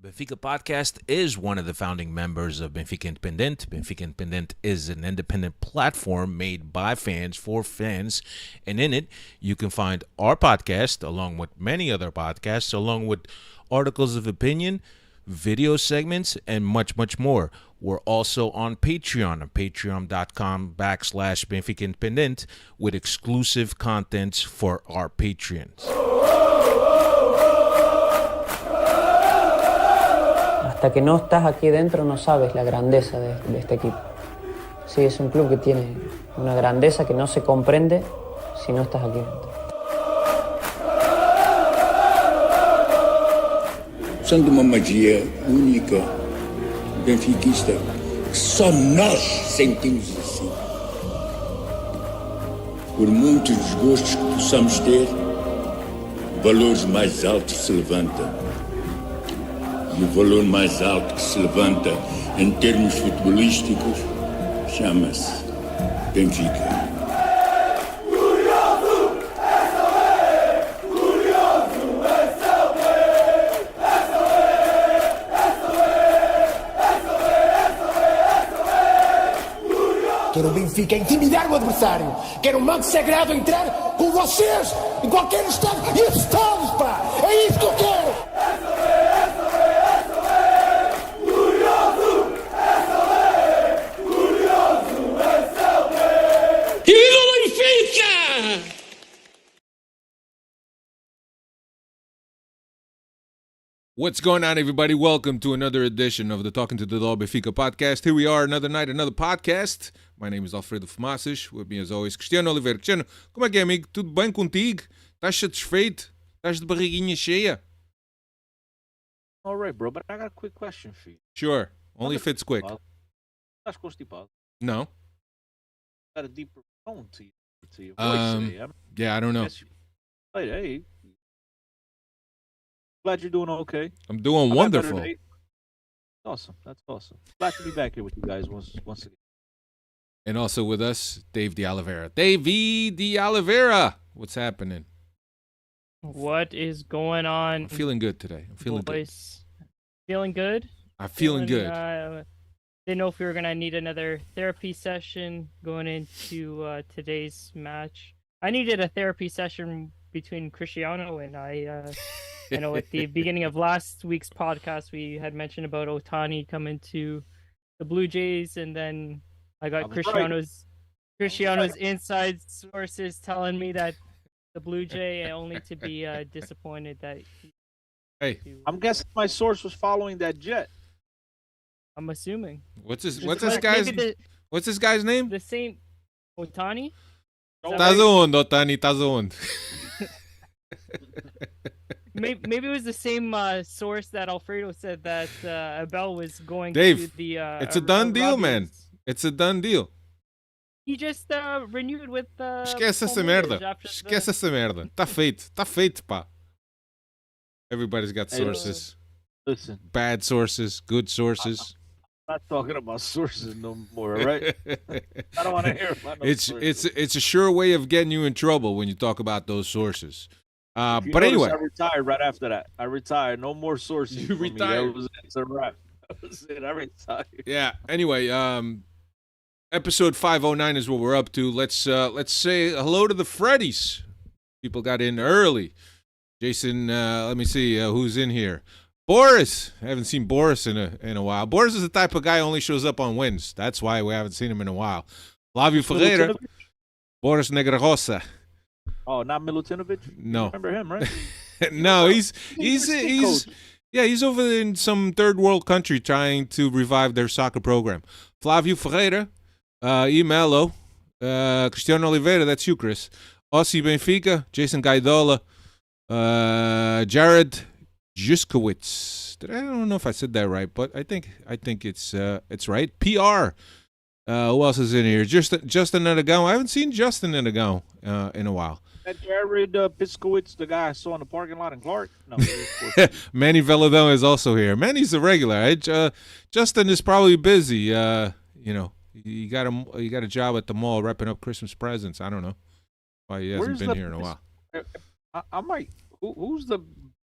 Benfica Podcast is one of the founding members of Benfica Independent. Benfica Independent is an independent platform made by fans for fans, and in it, you can find our podcast along with many other podcasts, along with articles of opinion, video segments, and much, much more. We're also on Patreon, patreon.com/Benfica Independent, with exclusive contents for our Patreons. Hasta que no estás aquí dentro no sabes la grandeza de este equipo. Sí, es un club que tiene una grandeza que no se comprende si no estás aquí dentro. São de uma magia única, benfiquista, que só nós sentimos assim. Por muitos desgostos que possamos ter, valores mais altos se levantam. E o valor mais alto que se levanta em termos futebolísticos chama-se Benfica. Quero o Benfica intimidar o adversário. Quero o manto sagrado entrar com vocês em qualquer estado e assustados, pá! É isso que eu quero! What's going on, everybody? Welcome to another edition of the Talking to the Dog Benfica Podcast. Here we are, another night, another podcast. My name is Alfredo Fumaças. With me, as always, Cristiano Oliveira. Cristiano, como é que é, amigo? Tudo bem contigo? Estás satisfeito? Estás de barriguinha cheia? All right, bro, but I got a quick question for you. Sure. Only if it's quick. Estás constipado? No. Got a deeper tone to your voice today. Yeah, I don't know. Hey. Glad you're doing okay. I'm doing wonderful. Awesome. That's awesome. Glad to be back here with you guys once again. And also with us, Dave de Oliveira. Davey de Oliveira, what's happening? What is going on? I'm feeling good today. I'm feeling boys? Feeling good? I'm feeling good. Didn't know if we were going to need another therapy session going into today's match. I needed a therapy session between Cristiano and I. You know, at the beginning of last week's podcast, we had mentioned about Otani coming to the Blue Jays, and then I got Cristiano's inside sources telling me that the Blue Jay only to be disappointed that. I'm guessing my source was following that jet. I'm assuming. What's this guy's name? The same Otani. Tá zoando, Otani. Tá zoando. Maybe it was the same source that Alfredo said that Abel was going Dave, to the. It's a done deal, man. It's a done deal. He just renewed with. Esquece essa merda. Esquece essa merda. Tá feito, pá. Everybody's got sources. Listen. Bad sources, good sources. I'm not talking about sources no more, all right? I don't want to hear about no sources. It's a sure way of getting you in trouble when you talk about those sources. But anyway, I retired right after that. I retired. No more sources. You retired. It's a wrap. That was it. I retired. Yeah. Anyway, episode 509 is what we're up to. Let's say hello to the Freddies. People got in early. Jason, let me see who's in here. Boris. I haven't seen Boris in a while. Boris is the type of guy who only shows up on wins. That's why we haven't seen him in a while. Flavio Ferreira. Boris Negrarosa. Oh, not Milutinovic? No. You remember him, right? No, he's over in some third world country trying to revive their soccer program. Flavio Ferreira, Melo, Cristiano Oliveira, that's you, Chris. Aussie Benfica, Jason Gaidola, Jared Juskowitz. I don't know if I said that right, but I think it's right. PR. Who else is in here? Justin Nedagão. I haven't seen Justin Nedagão in a while. That Jared Piskowitz, the guy I saw in the parking lot in Clark? No. Manny Veladão is also here. Manny's a regular. Justin is probably busy. You know, he got a job at the mall wrapping up Christmas presents. I don't know why he hasn't been here in a while. I might. Who's the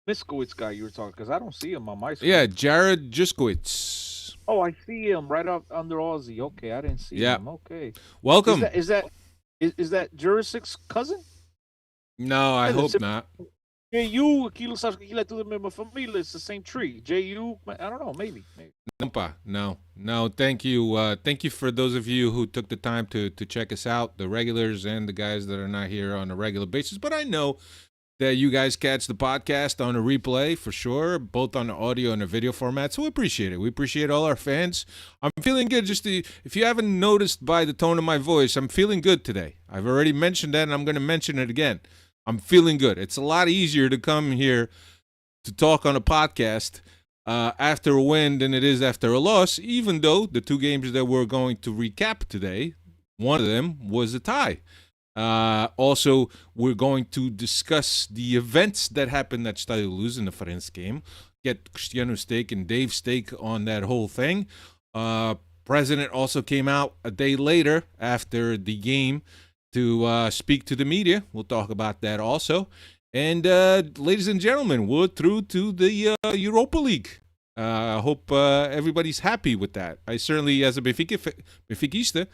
Miskowitz guy you were talking, because I don't see him on my screen. Yeah, Jared Juskowitz. Oh, I see him right up under Aussie. Okay, I didn't see him. Okay. Welcome. Is that Jurisic's cousin? No, I hope not. J.U. aquilo sabes que aquilo é tudo a mesma família. It's the same tree. J.U. I don't know. Maybe. No. Thank you. Thank you for those of you who took the time to check us out, the regulars and the guys that are not here on a regular basis. But I know that you guys catch the podcast on a replay for sure, both on the audio and the video format. So we appreciate it. We appreciate all our fans. I'm feeling good. If you haven't noticed by the tone of my voice, I'm feeling good today. I've already mentioned that, and I'm going to mention it again. I'm feeling good. It's a lot easier to come here to talk on a podcast after a win than it is after a loss, even though the two games that we're going to recap today, one of them was a tie. Also, we're going to discuss the events that happened at Stadio Luz in the Farense game, get Cristiano's take and Dave's take on that whole thing. President also came out a day later after the game to speak to the media. We'll talk about that also. And ladies and gentlemen, we're through to the Europa League. I hope everybody's happy with that. I certainly, as a Benfiquista,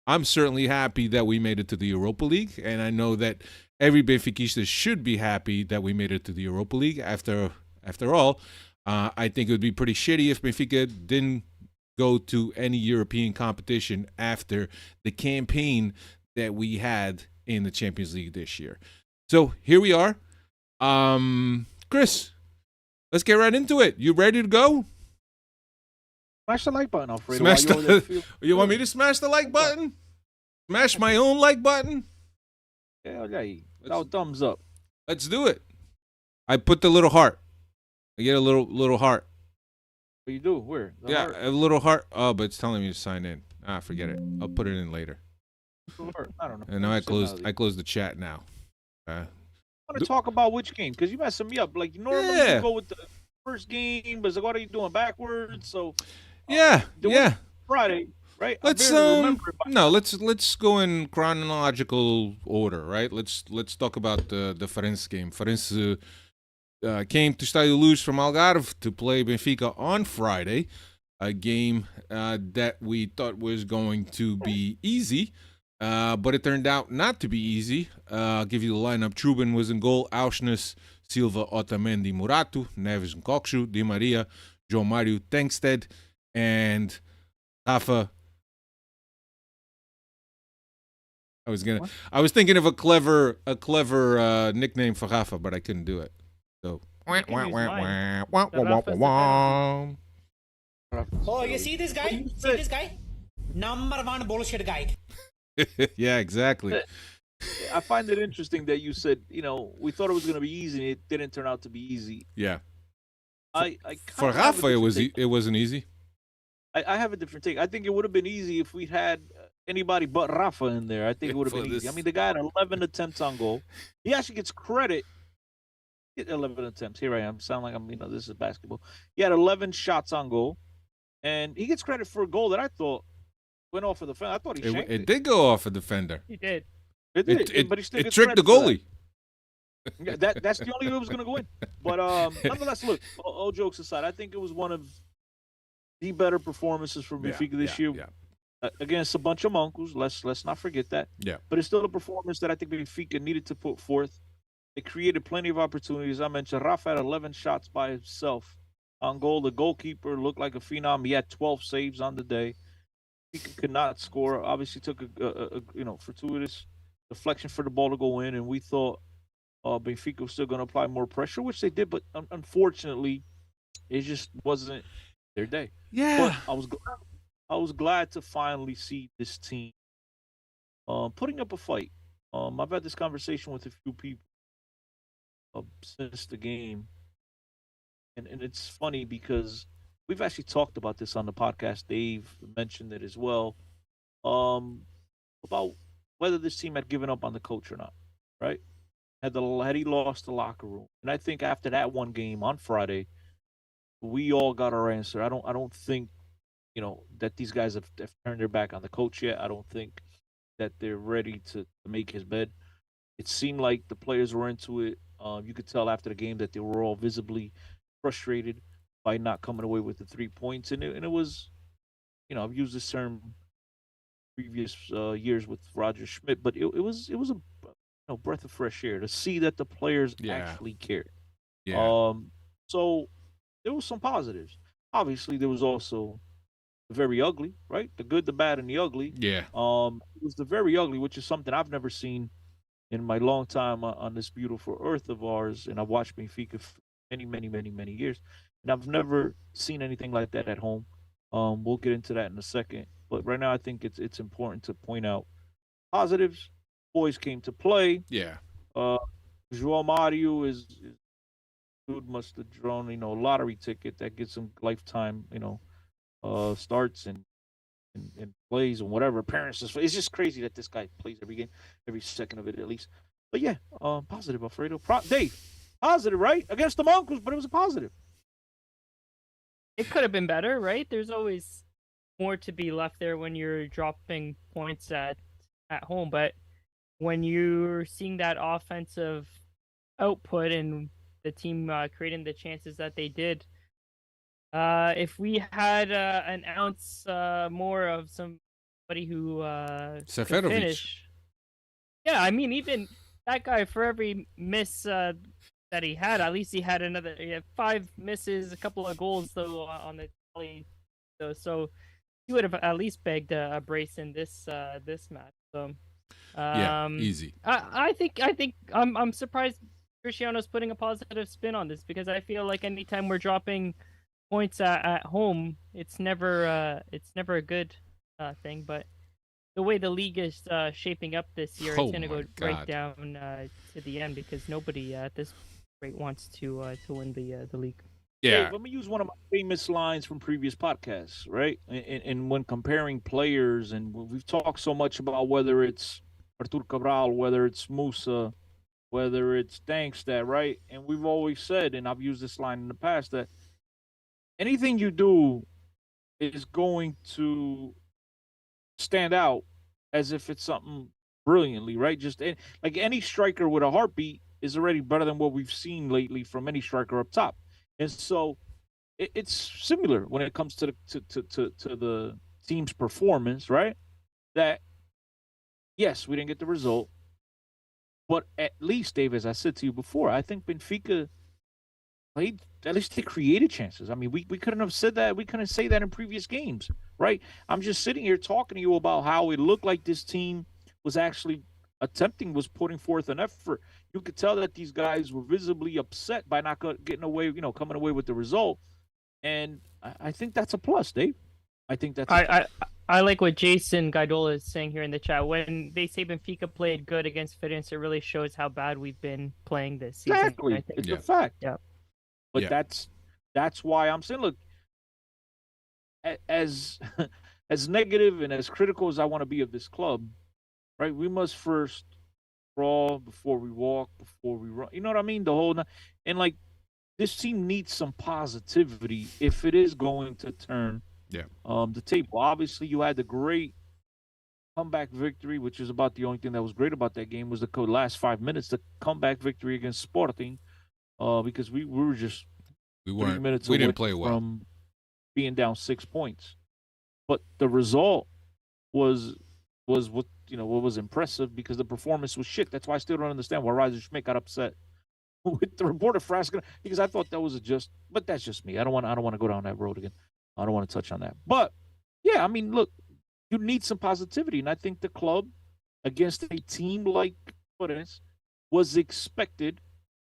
I'm certainly happy that we made it to the Europa League. And I know that every Benfiquista should be happy that we made it to the Europa League. After all, I think it would be pretty shitty if Benfica didn't go to any European competition after the campaign that we had in the Champions League this year. So here we are. Chris, let's get right into it. You ready to go? Smash the like button, Alfredo. You want me to smash the like button? Smash my own like button? Yeah, okay. Thumbs up. Let's do it. I put the little heart. I get a little heart. What you do? Where? Heart? A little heart. Oh, but it's telling me to sign in. Forget it. I'll put it in later. I don't know. And now I closed the chat now. I want to talk about which game, because you messing me up. Like normally you go with the first game, but it's like, what are you doing backwards? So Friday, right? Let's go in chronological order, right? Let's talk about the Farense game. Farense came to Stadio Luz from Algarve to play Benfica on Friday, a game that we thought was going to be easy. But it turned out not to be easy. I'll give you the lineup. Trubin was in goal. Auschness, Silva, Otamendi, Muratu, Neves and Kokshu, Di Maria, João Mário, Tengsted, and Rafa. I was thinking of a clever nickname for Rafa, but I couldn't do it. So Oh, you see this guy? See this guy? Number one bullshit guy. Yeah, exactly. I find it interesting that you said, we thought it was going to be easy, and it didn't turn out to be easy. Yeah. For Rafa, it wasn't easy. I have a different take. I think it would have been easy if we'd had anybody but Rafa in there. I think it would have been easy. I mean, the guy had 11 attempts on goal. He actually gets credit. 11 attempts. Here I am. Sound like this is basketball. He had 11 shots on goal, and he gets credit for a goal that I thought went off of the defender. I thought he shanked it. It did go off a defender. He did. It did. But he still it tricked the goalie. Yeah, that's the only way it was going to go in. But nonetheless, look, all jokes aside, I think it was one of the better performances from Benfica this year. Yeah. Against a bunch of Moncos. Let's not forget that. Yeah. But it's still a performance that I think Benfica needed to put forth. They created plenty of opportunities. I mentioned Rafa had 11 shots by himself on goal. The goalkeeper looked like a phenom. He had 12 saves on the day. He could not score. Obviously took a fortuitous deflection for the ball to go in, and we thought Benfica was still going to apply more pressure, which they did, but unfortunately, it just wasn't their day. Yeah. But I was glad to finally see this team putting up a fight. I've had this conversation with a few people since the game, and it's funny because we've actually talked about this on the podcast. Dave mentioned it as well, about whether this team had given up on the coach or not, right? Had he lost the locker room? And I think after that one game on Friday, we all got our answer. I don't think, that these guys have turned their back on the coach yet. I don't think that they're ready to make his bed. It seemed like the players were into it. You could tell after the game that they were all visibly frustrated by not coming away with the 3 points, and it was, I've used this term previous years with Roger Schmidt, but it was a breath of fresh air to see that the players actually cared. Yeah. So there was some positives. Obviously, there was also the very ugly, right? The good, the bad, and the ugly. Yeah. It was the very ugly, which is something I've never seen in my long time on this beautiful earth of ours, and I've watched Benfica for many, many, many, many years, and I've never seen anything like that at home. We'll get into that in a second, but right now I think it's important to point out positives. Boys came to play. Yeah. João Mario is dude must have drawn a lottery ticket that gets him lifetime starts and plays and whatever appearances. It's just crazy that this guy plays every game, every second of it at least. But yeah, positive, Alfredo. Dave, positive, right? Against the Monkeys, but it was a positive. It could have been better, right? There's always more to be left there when you're dropping points at home. But when you're seeing that offensive output and the team creating the chances that they did, if we had an ounce more of somebody who could finish. Yeah, I mean, even that guy, for every miss that he had, at least he had 5 misses, a couple of goals though on the tally. So he would have at least begged a brace in this match. So easy. I think I'm surprised Cristiano's putting a positive spin on this, because I feel like anytime we're dropping points at home, it's never a good thing. But the way the league is shaping up this year, it's going to go right down to the end, because nobody at this rate wants to win the league. Yeah. Hey, let me use one of my famous lines from previous podcasts, right? And when comparing players, and we've talked so much about whether it's Artur Cabral, whether it's Musa, whether it's Dankstedt, right? And we've always said, and I've used this line in the past, that anything you do is going to stand out as if it's something brilliantly, right? Just like any striker with a heartbeat is already better than what we've seen lately from any striker up top. And so it's similar when it comes to the team's performance, right? That, yes, we didn't get the result, but at least, Dave, as I said to you before, I think Benfica played, at least they created chances. I mean, we couldn't have said that. We couldn't say that in previous games, right? I'm just sitting here talking to you about how it looked like this team was actually was putting forth an effort. You could tell that these guys were visibly upset by not getting away, coming away with the result. And I think that's a plus, Dave. I think that's I like what Jason Gaidola is saying here in the chat. When they say Benfica played good against Farense, it really shows how bad we've been playing this season. Exactly. It's a fact. Yeah. But that's why I'm saying, look, as negative and as critical as I want to be of this club, right? We must first crawl before we walk, before we run. You know what I mean? And like, this team needs some positivity if it is going to turn the table. Obviously, you had the great comeback victory, which is about the only thing that was great about that game was the last 5 minutes, the comeback victory against Sporting, because we were just we 3 minutes we away didn't play well from being down 6 points. But the result was what what was impressive, because the performance was shit. That's why I still don't understand why Roger Schmidt got upset with the report of Frasca, because I thought that was but that's just me. I don't want to go down that road again. I don't want to touch on that. But yeah, I mean, look, you need some positivity, and I think the club against a team like Farense was expected,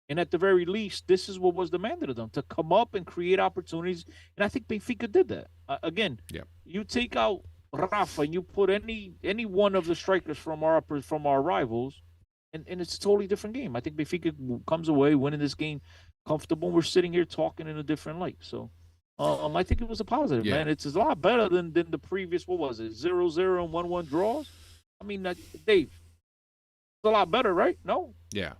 and at the very least, this is what was demanded of them, to come up and create opportunities, and I think Benfica did that. Again, you take out Rafa and you put any one of the strikers from our rivals, and it's a totally different game. I think Benfica comes away winning this game comfortable. We're sitting here talking in a different light. So I think it was a positive, man. It's a lot better than the previous, what was it, 0-0 and 1-1 draws? I mean, Dave, it's a lot better, right? No? Yeah.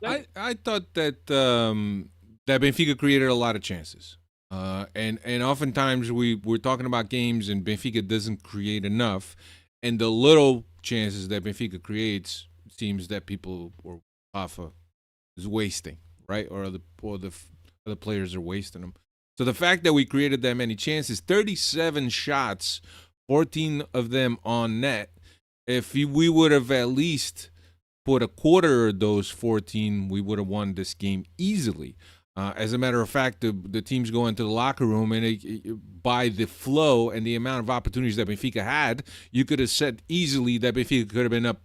I thought that that Benfica created a lot of chances. And oftentimes we're talking about games and Benfica doesn't create enough. And the little chances that Benfica creates, seems that people, or Rafa wasting, right? Or the players are wasting them. So the fact that we created that many chances, 37 shots, 14 of them on net. If we would have at least put a quarter of those 14, we would have won this game easily. As a matter of fact, the teams go into the locker room, and by the flow and the amount of opportunities that Benfica had, you could have said easily that Benfica could have been up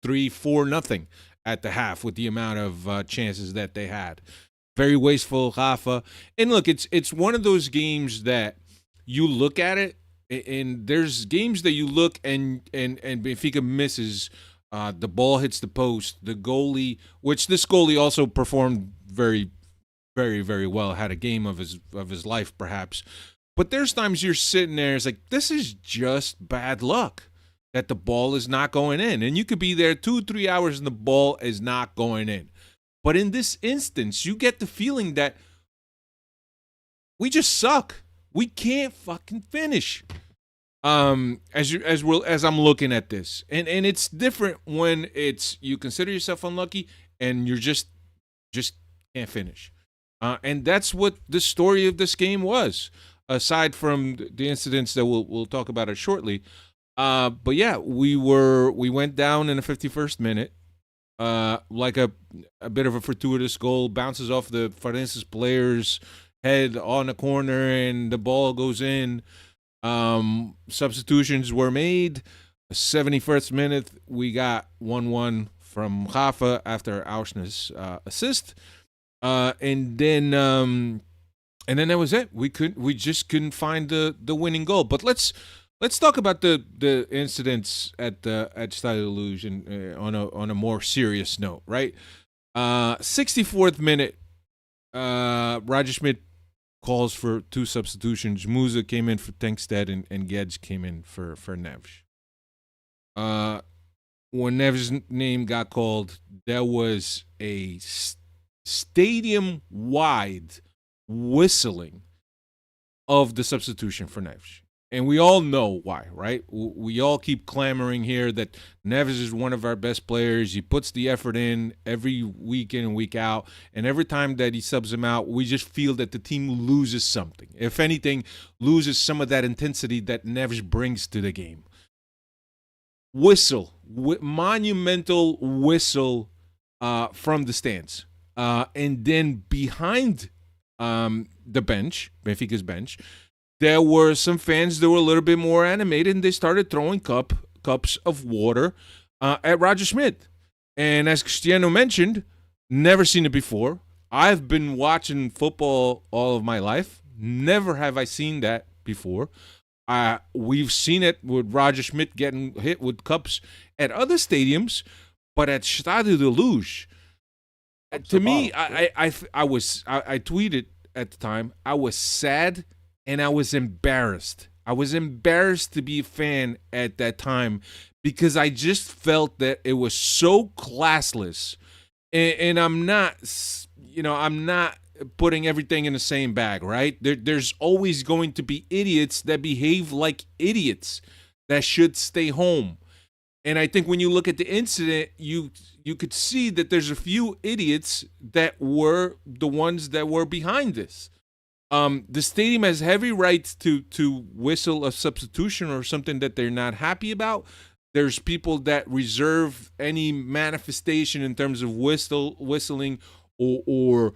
3-4-0 at the half with the amount of chances that they had. Very wasteful, Rafa. And look, it's one of those games that you look at it, and there's games that you look and Benfica misses. The ball hits the post. The goalie, which this goalie also performed very, very, very well, had a game of his life perhaps. But there's times you're sitting there, it's like, this is just bad luck that the ball is not going in. And you could be there 2-3 hours and the ball is not going in. But in this instance, you get the feeling that we just suck. We can't fucking finish. As I'm looking at this, and it's different when it's you consider yourself unlucky and you're just can't finish. And that's what the story of this game was. Aside from the incidents that we'll talk about it shortly. But yeah, we went down in the 51st minute. Like a bit of a fortuitous goal, bounces off the Farense player's head on the corner, and the ball goes in. Substitutions were made. 71st minute, we got 1-1 from Rafa after Auschner's assist, and then that was it. We just couldn't find the winning goal. But let's talk about the incidents at Stadio Luge on a more serious note, right? 64th minute, Roger Schmidt calls for 2 substitutions. Musa came in for Tenkstedt and Gedge came in for Neves. When Neves' name got called, there was a stadium-wide whistling of the substitution for Neves. And we all know why, right? We all keep clamoring here that Neves is one of our best players. He puts the effort in every week in and week out. And every time that he subs him out, we just feel that the team loses something. If anything, loses some of that intensity that Neves brings to the game. Monumental whistle from the stands. And then behind the bench, Benfica's bench, there were some fans that were a little bit more animated, and they started throwing cups of water at Roger Schmidt. And as Cristiano mentioned, never seen it before. I've been watching football all of my life. Never have I seen that before. We've seen it with Roger Schmidt getting hit with cups at other stadiums, but at Stadio de Luz, to me, I tweeted at the time, I was sad and I was embarrassed. I was embarrassed to be a fan at that time because I just felt that it was so classless. And I'm not putting everything in the same bag, right? There's always going to be idiots that behave like idiots that should stay home. And I think when you look at the incident, you could see that there's a few idiots that were the ones that were behind this. The stadium has heavy rights to whistle a substitution or something that they're not happy about. There's people that reserve any manifestation in terms of whistling or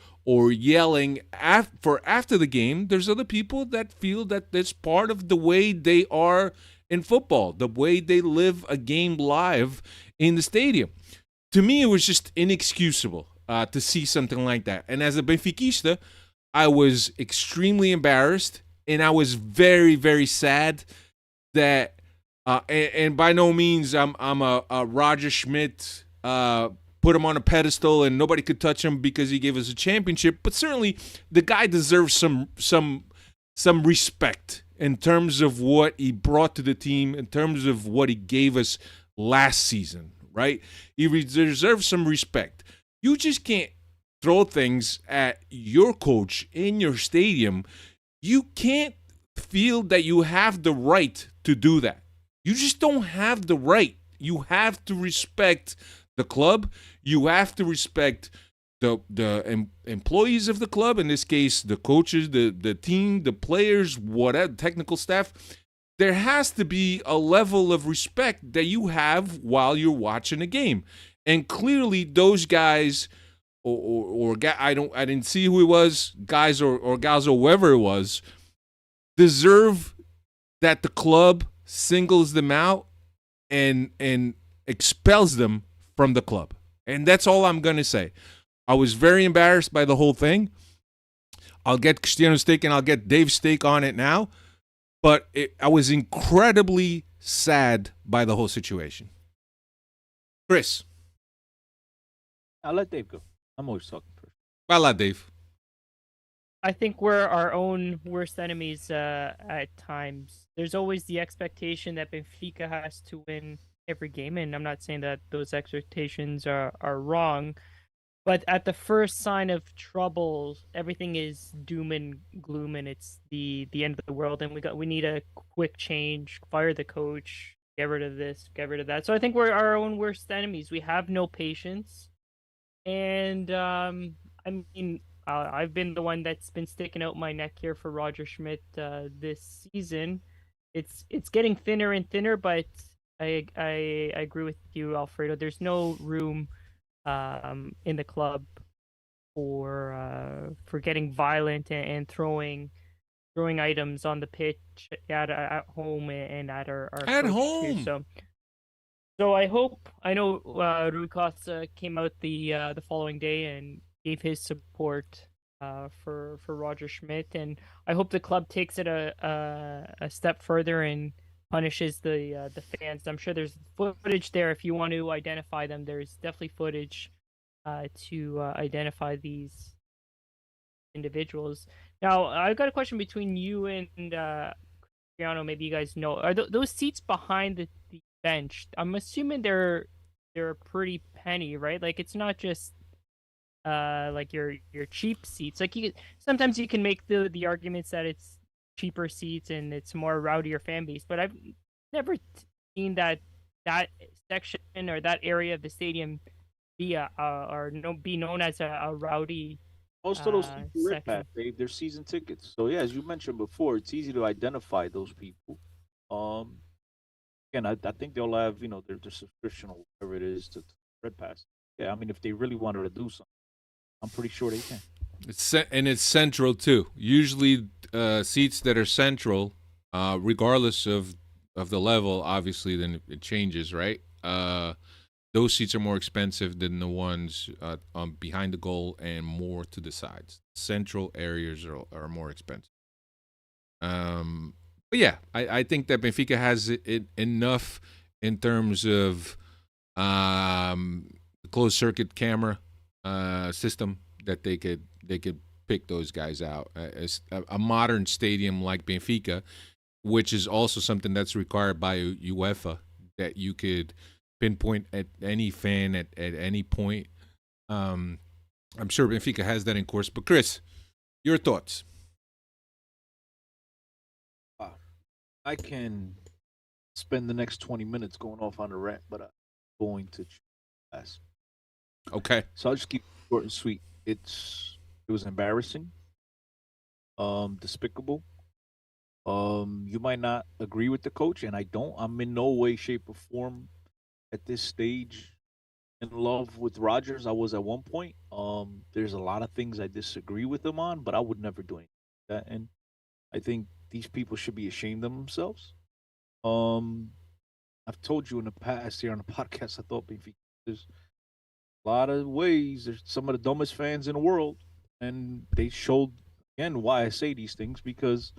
yelling after the game. There's other people that feel that that's part of the way they are in football, the way they live a game live in the stadium. To me, it was just inexcusable to see something like that. And as a Benfiquista, I was extremely embarrassed, and I was very, very sad that, and by no means I'm a Roger Schmidt, put him on a pedestal and nobody could touch him because he gave us a championship. But certainly the guy deserves some respect in terms of what he brought to the team, in terms of what he gave us last season, right? He deserves some respect. You just can't throw things at your coach in your stadium. You can't feel that you have the right to do that. You just don't have the right. You have to respect the club. You have to respect employees of the club, in this case, the coaches, the team, the players, whatever, technical staff, there has to be a level of respect that you have while you're watching a game. And clearly those guys or I didn't see who it was, guys or gals or whoever it was, deserve that the club singles them out and expels them from the club. And that's all I'm going to say. I was very embarrassed by the whole thing. I'll get Cristiano's take and I'll get Dave's take on it now. But I was incredibly sad by the whole situation. Chris. I'll let Dave go. I'm always talking first. Vai lá, Dave. I think we're our own worst enemies at times. There's always the expectation that Benfica has to win every game, and I'm not saying that those expectations are wrong. But at the first sign of trouble, everything is doom and gloom, and it's the end of the world. And we need a quick change, fire the coach, get rid of this, get rid of that. So I think we're our own worst enemies. We have no patience, and I mean, I've been the one that's been sticking out my neck here for Roger Schmidt this season. It's getting thinner and thinner, but I agree with you, Alfredo. There's no room in the club for getting violent and throwing items on the pitch at home and at our at coach home too. So I know Rui Costa came out the following day and gave his support for Roger Schmidt, and I hope the club takes it a step further and punishes the fans. I'm sure there's footage there if you want to identify them. There's definitely footage to identify these individuals. Now, I've got a question between you and Cristiano. Maybe you guys know. Are those seats behind the bench? I'm assuming they're a pretty penny, right? Like, it's not just like your cheap seats. Like, sometimes you can make the arguments that it's cheaper seats and it's more rowdier fan base, but I've never seen that section or that area of the stadium be known as a rowdy. Most of those people rip pass, Dave. They're season tickets. So yeah, as you mentioned before, it's easy to identify those people. Again, I think they'll have their subscription or whatever it is to Red Pass. Yeah, I mean, if they really wanted to do something, I'm pretty sure they can. It's central too. Usually, seats that are central, regardless of the level, obviously, then it changes, right? Those seats are more expensive than the ones behind the goal and more to the sides. Central areas are more expensive. But yeah, I think that Benfica has it enough in terms of the closed circuit camera system that they could pick those guys out. As a modern stadium like Benfica, which is also something that's required by UEFA, that you could pinpoint at any fan at any point. I'm sure Benfica has that in course. But Chris, your thoughts? I can spend the next 20 minutes going off on a rant, but I'm going to pass. Okay. So I'll just keep it short and sweet. It was embarrassing, despicable. You might not agree with the coach, and I don't. I'm in no way, shape, or form at this stage in love with Rodgers. I was at one point. There's a lot of things I disagree with him on, but I would never do anything like that. And I think these people should be ashamed of themselves. I've told you in the past here on the podcast, I thought Benfica, there's a lot of ways. There's some of the dumbest fans in the world, and they showed again why I say these things, because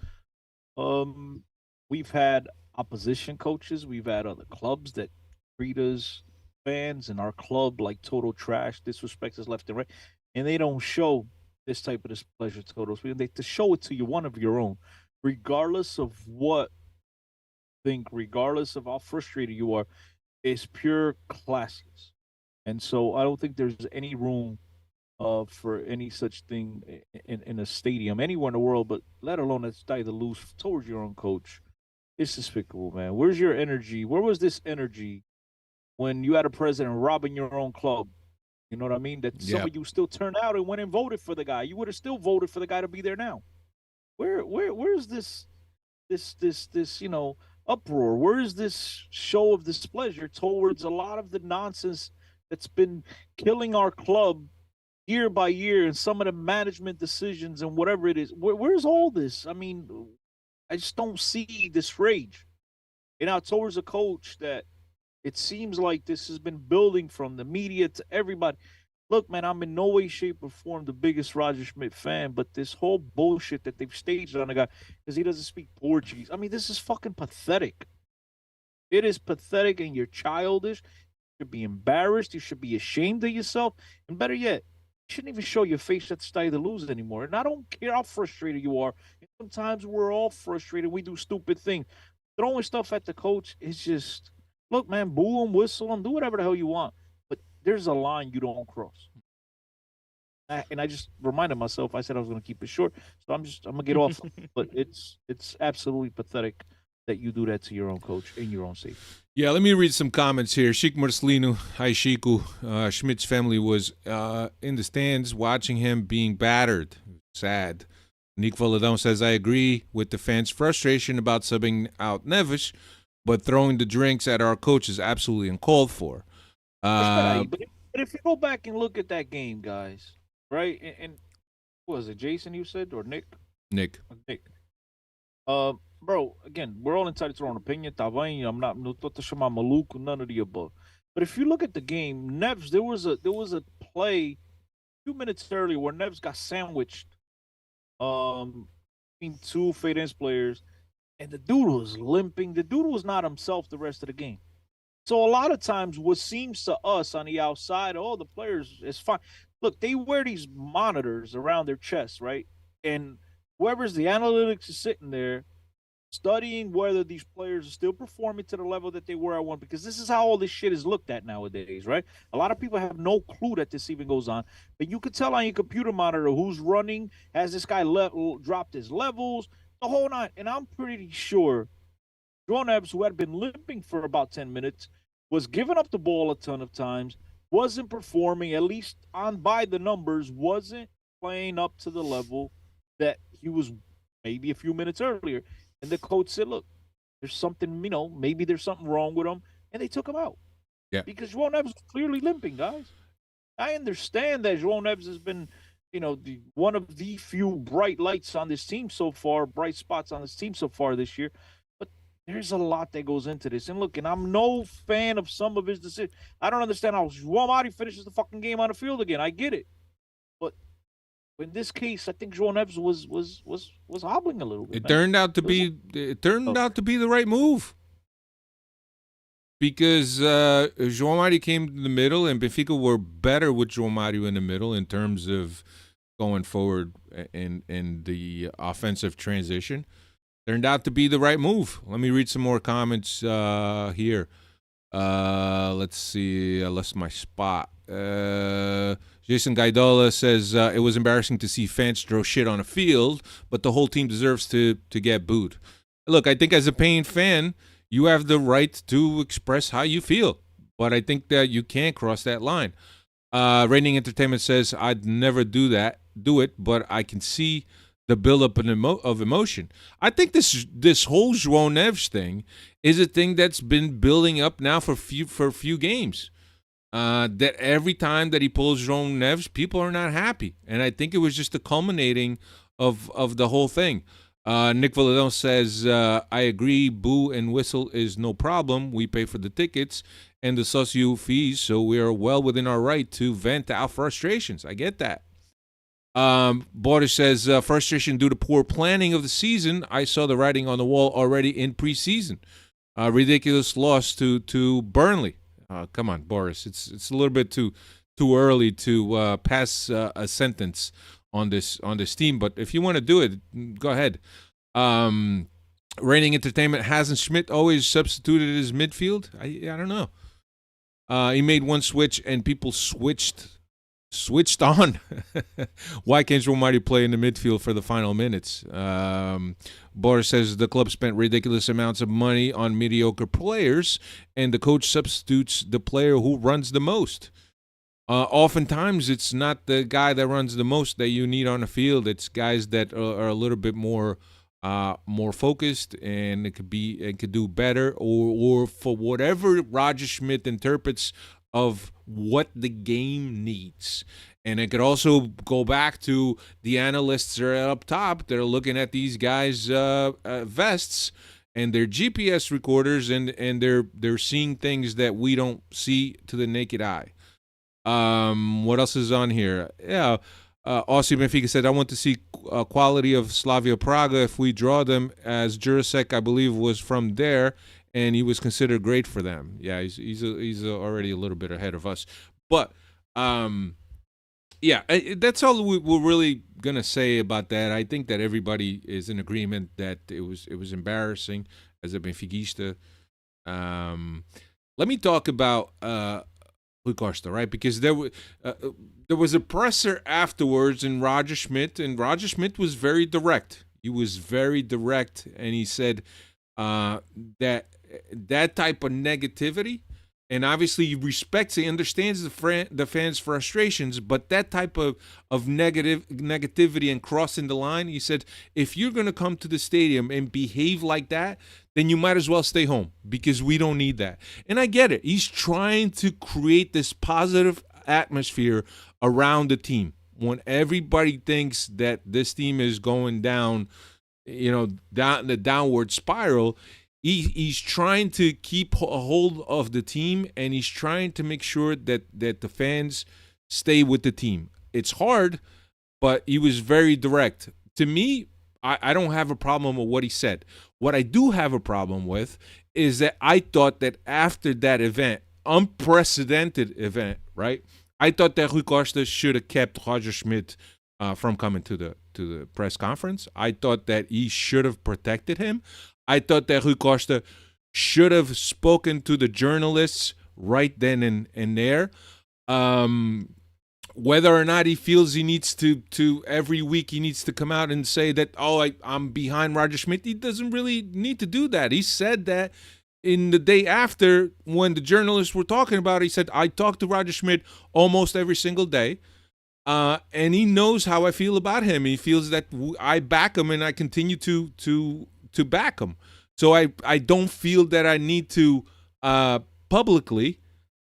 we've had opposition coaches, we've had other clubs that treat us fans and our club like total trash, disrespect us left and right, and they don't show this type of displeasure to those people. They to show it to you, one of your own, regardless of what regardless of how frustrated you are, it's pure classism. And so I don't think there's any room for any such thing in a stadium anywhere in the world, but let alone it's die to lose towards your own coach. It's despicable, man. Where's your energy? Where was this energy when you had a president robbing your own club You know what I mean? That some of you still turned out and went and voted for the guy. You would have still voted for the guy to be there now. Where's this uproar? Where is this show of displeasure towards a lot of the nonsense that's been killing our club year by year, and some of the management decisions and whatever it is? Where's all this? I mean, I just don't see this rage. And now towards a coach that it seems like this has been building from the media to everybody. Look, man, I'm in no way, shape, or form the biggest Roger Schmidt fan, but this whole bullshit that they've staged on the guy because he doesn't speak Portuguese. I mean, this is fucking pathetic. It is pathetic, and you're childish. You should be embarrassed. You should be ashamed of yourself. And better yet, you shouldn't even show your face at the start of the lose anymore. And I don't care how frustrated you are. Sometimes we're all frustrated. We do stupid things. Throwing stuff at the coach is just, look, man, boo him, whistle him, do whatever the hell you want. But there's a line you don't cross. And I just reminded myself, I said I was going to keep it short. So I'm going to get off. But it's absolutely pathetic that you do that to your own coach in your own safety. Yeah, let me read some comments here. Chico Marcelino, hi Chico. Schmidt's family was in the stands watching him being battered. Sad. Nick Valadon says, I agree with the fans' frustration about subbing out Neves, but throwing the drinks at our coach is absolutely uncalled for. But if you go back and look at that game, guys, right? And what was it, Jason you said, or Nick? Nick. Bro, again, we're all entitled to our own opinion. I'm not maluco, none of the above. But if you look at the game, Neves, there was a play a few minutes earlier where Neves got sandwiched between two Farense players, and the dude was limping. The dude was not himself the rest of the game. So a lot of times what seems to us on the outside, the players is fine. Look, they wear these monitors around their chest, right? And whoever's the analytics is sitting there studying whether these players are still performing to the level that they were at one, because this is how all this shit is looked at nowadays, right? A lot of people have no clue that this even goes on, but you can tell on your computer monitor who's running, has this guy dropped his levels, the whole nine. And I'm pretty sure João Neves, who had been limping for about 10 minutes, was giving up the ball a ton of times, wasn't performing, at least by the numbers, wasn't playing up to the level that he was maybe a few minutes earlier. And the coach said, look, there's something, maybe there's something wrong with him. And they took him out. Yeah. Because João Neves was clearly limping, guys. I understand that João Neves has been, one of the few bright lights on this team so far, bright spots on this team so far this year. But there's a lot that goes into this. And look, and I'm no fan of some of his decisions. I don't understand how João Mari finishes the fucking game on the field again. I get it. But in this case, I think João Neves was hobbling a little bit. It turned out to be the right move, because João Mário came to the middle, and Benfica were better with João Mário in the middle in terms of going forward in the offensive transition. Turned out to be the right move. Let me read some more comments here. Let's see. I lost my spot. Jason Gaidola says it was embarrassing to see fans throw shit on a field, but the whole team deserves to get booed. Look, I think as a paying fan, you have the right to express how you feel, but I think that you can't cross that line. Raining Entertainment says I'd never do it, but I can see the buildup of emotion. I think this whole João Neves thing is a thing that's been building up now for a few games. That every time that he pulls João Neves, people are not happy, and I think it was just the culminating of the whole thing. Nick Valadon says, I agree, boo and whistle is no problem. We pay for the tickets and the socio fees, so we are well within our right to vent our frustrations. I get that. Boris says, frustration due to poor planning of the season. I saw the writing on the wall already in preseason. Ridiculous loss to Burnley. Come on, Boris. It's a little bit too early to pass a sentence on this team, but if you want to do it, go ahead. Raining Entertainment, hasn't Schmidt always substituted his midfield? I don't know. He made one switch and people switched on. Why can't João Mário play in the midfield for the final minutes? Boris says the club spent ridiculous amounts of money on mediocre players, and the coach substitutes the player who runs the most. Oftentimes it's not the guy that runs the most that you need on the field. It's guys that are a little bit more focused, and it could do better, or for whatever Roger Schmidt interprets of what the game needs. And it could also go back to the analysts that are up top. They're looking at these guys' vests and their GPS recorders, and they're seeing things that we don't see to the naked eye. What else is on here? Yeah. Aussie Benfica said, I want to see quality of Slavia Praga. If we draw them, as Jurasek, I believe, was from there, and he was considered great for them. Yeah, he's already a little bit ahead of us. But, yeah, that's all we're really going to say about that. I think that everybody is in agreement that it was embarrassing as a Benfiquista. Let me talk about Rui Costa, right? Because there was a presser afterwards in Roger Schmidt, and Roger Schmidt was very direct. He was very direct, and he said that type of negativity, and obviously he respects, he understands the fans' frustrations, but that type of negativity and crossing the line, he said, if you're going to come to the stadium and behave like that, then you might as well stay home, because we don't need that. And I get it. He's trying to create this positive atmosphere around the team. When everybody thinks that this team is going down, down the downward spiral, he's trying to keep a hold of the team, and he's trying to make sure that the fans stay with the team. It's hard, but he was very direct. To me, I don't have a problem with what he said. What I do have a problem with is that I thought that after that event, unprecedented event, right? I thought that Rui Costa should have kept Roger Schmidt from coming to the press conference. I thought that he should have protected him. I thought that Rui Costa should have spoken to the journalists right then and there. Whether or not he feels he needs to every week he needs to come out and say that, I'm behind Roger Schmidt, he doesn't really need to do that. He said that in the day after, when the journalists were talking about it, he said, I talk to Roger Schmidt almost every single day, and he knows how I feel about him. He feels that I back him, and I continue to back him. So I don't feel that I need to publicly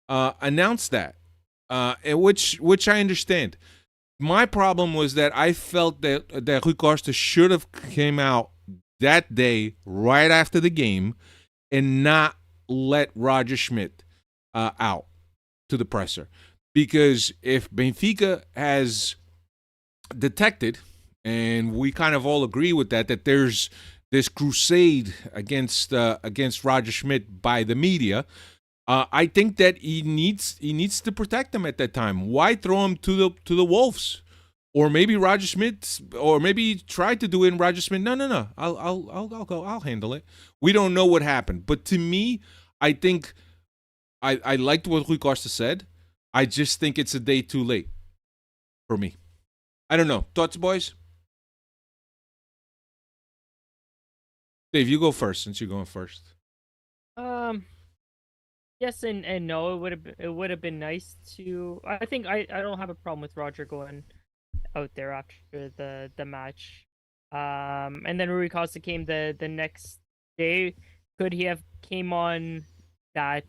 announce that. Which I understand. My problem was that I felt that Rui Costa should have came out that day right after the game and not let Roger Schmidt out to the presser. Because if Benfica has detected, and we kind of all agree with that there's this crusade against Roger Schmidt by the media, I think that he needs to protect them at that time. Why throw him to the wolves? Or maybe Roger Schmidt, or maybe he tried to do it in Roger Schmidt. No. I'll go. I'll handle it. We don't know what happened. But to me, I think I liked what Rui Costa said. I just think it's a day too late for me. I don't know. Thoughts, boys? Dave, you go first since you're going first. Yes and no. It would have been nice to. I think I don't have a problem with Roger going out there after the match. And then Rui Costa came the next day. Could he have came on that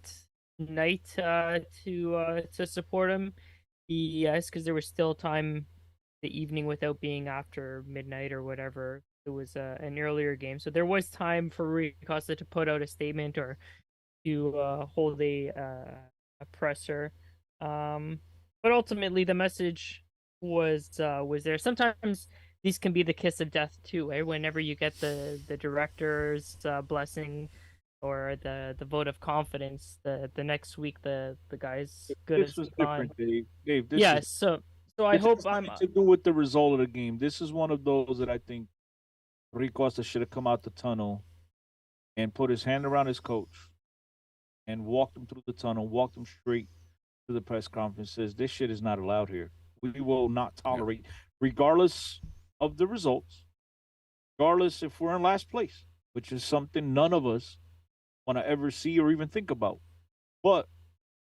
night to support him? Yes, because there was still time the evening without being after midnight or whatever. It was an earlier game, so there was time for Rui Costa to put out a statement or to hold a presser. But ultimately, the message was there. Sometimes these can be the kiss of death too, eh? Whenever you get the director's blessing or the vote of confidence, the next week the guy's good this as was gone. different, Dave. This Yeah, is, so I this hope has I'm nothing to do with the result of the game. This is one of those that I think Rui Costa should have come out the tunnel and put his hand around his coach and walked him through the tunnel, walked him straight to the press conference, says this shit is not allowed here. We will not tolerate, regardless of the results, regardless if we're in last place, which is something none of us want to ever see or even think about. But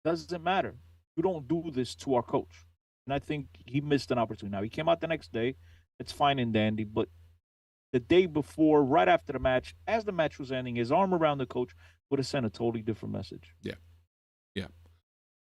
doesn't matter. you don't do this to our coach. And I think he missed an opportunity. Now, he came out the next day. It's fine and dandy. But the day before, right after the match, as the match was ending, his arm around the coach would have sent a totally different message. Yeah.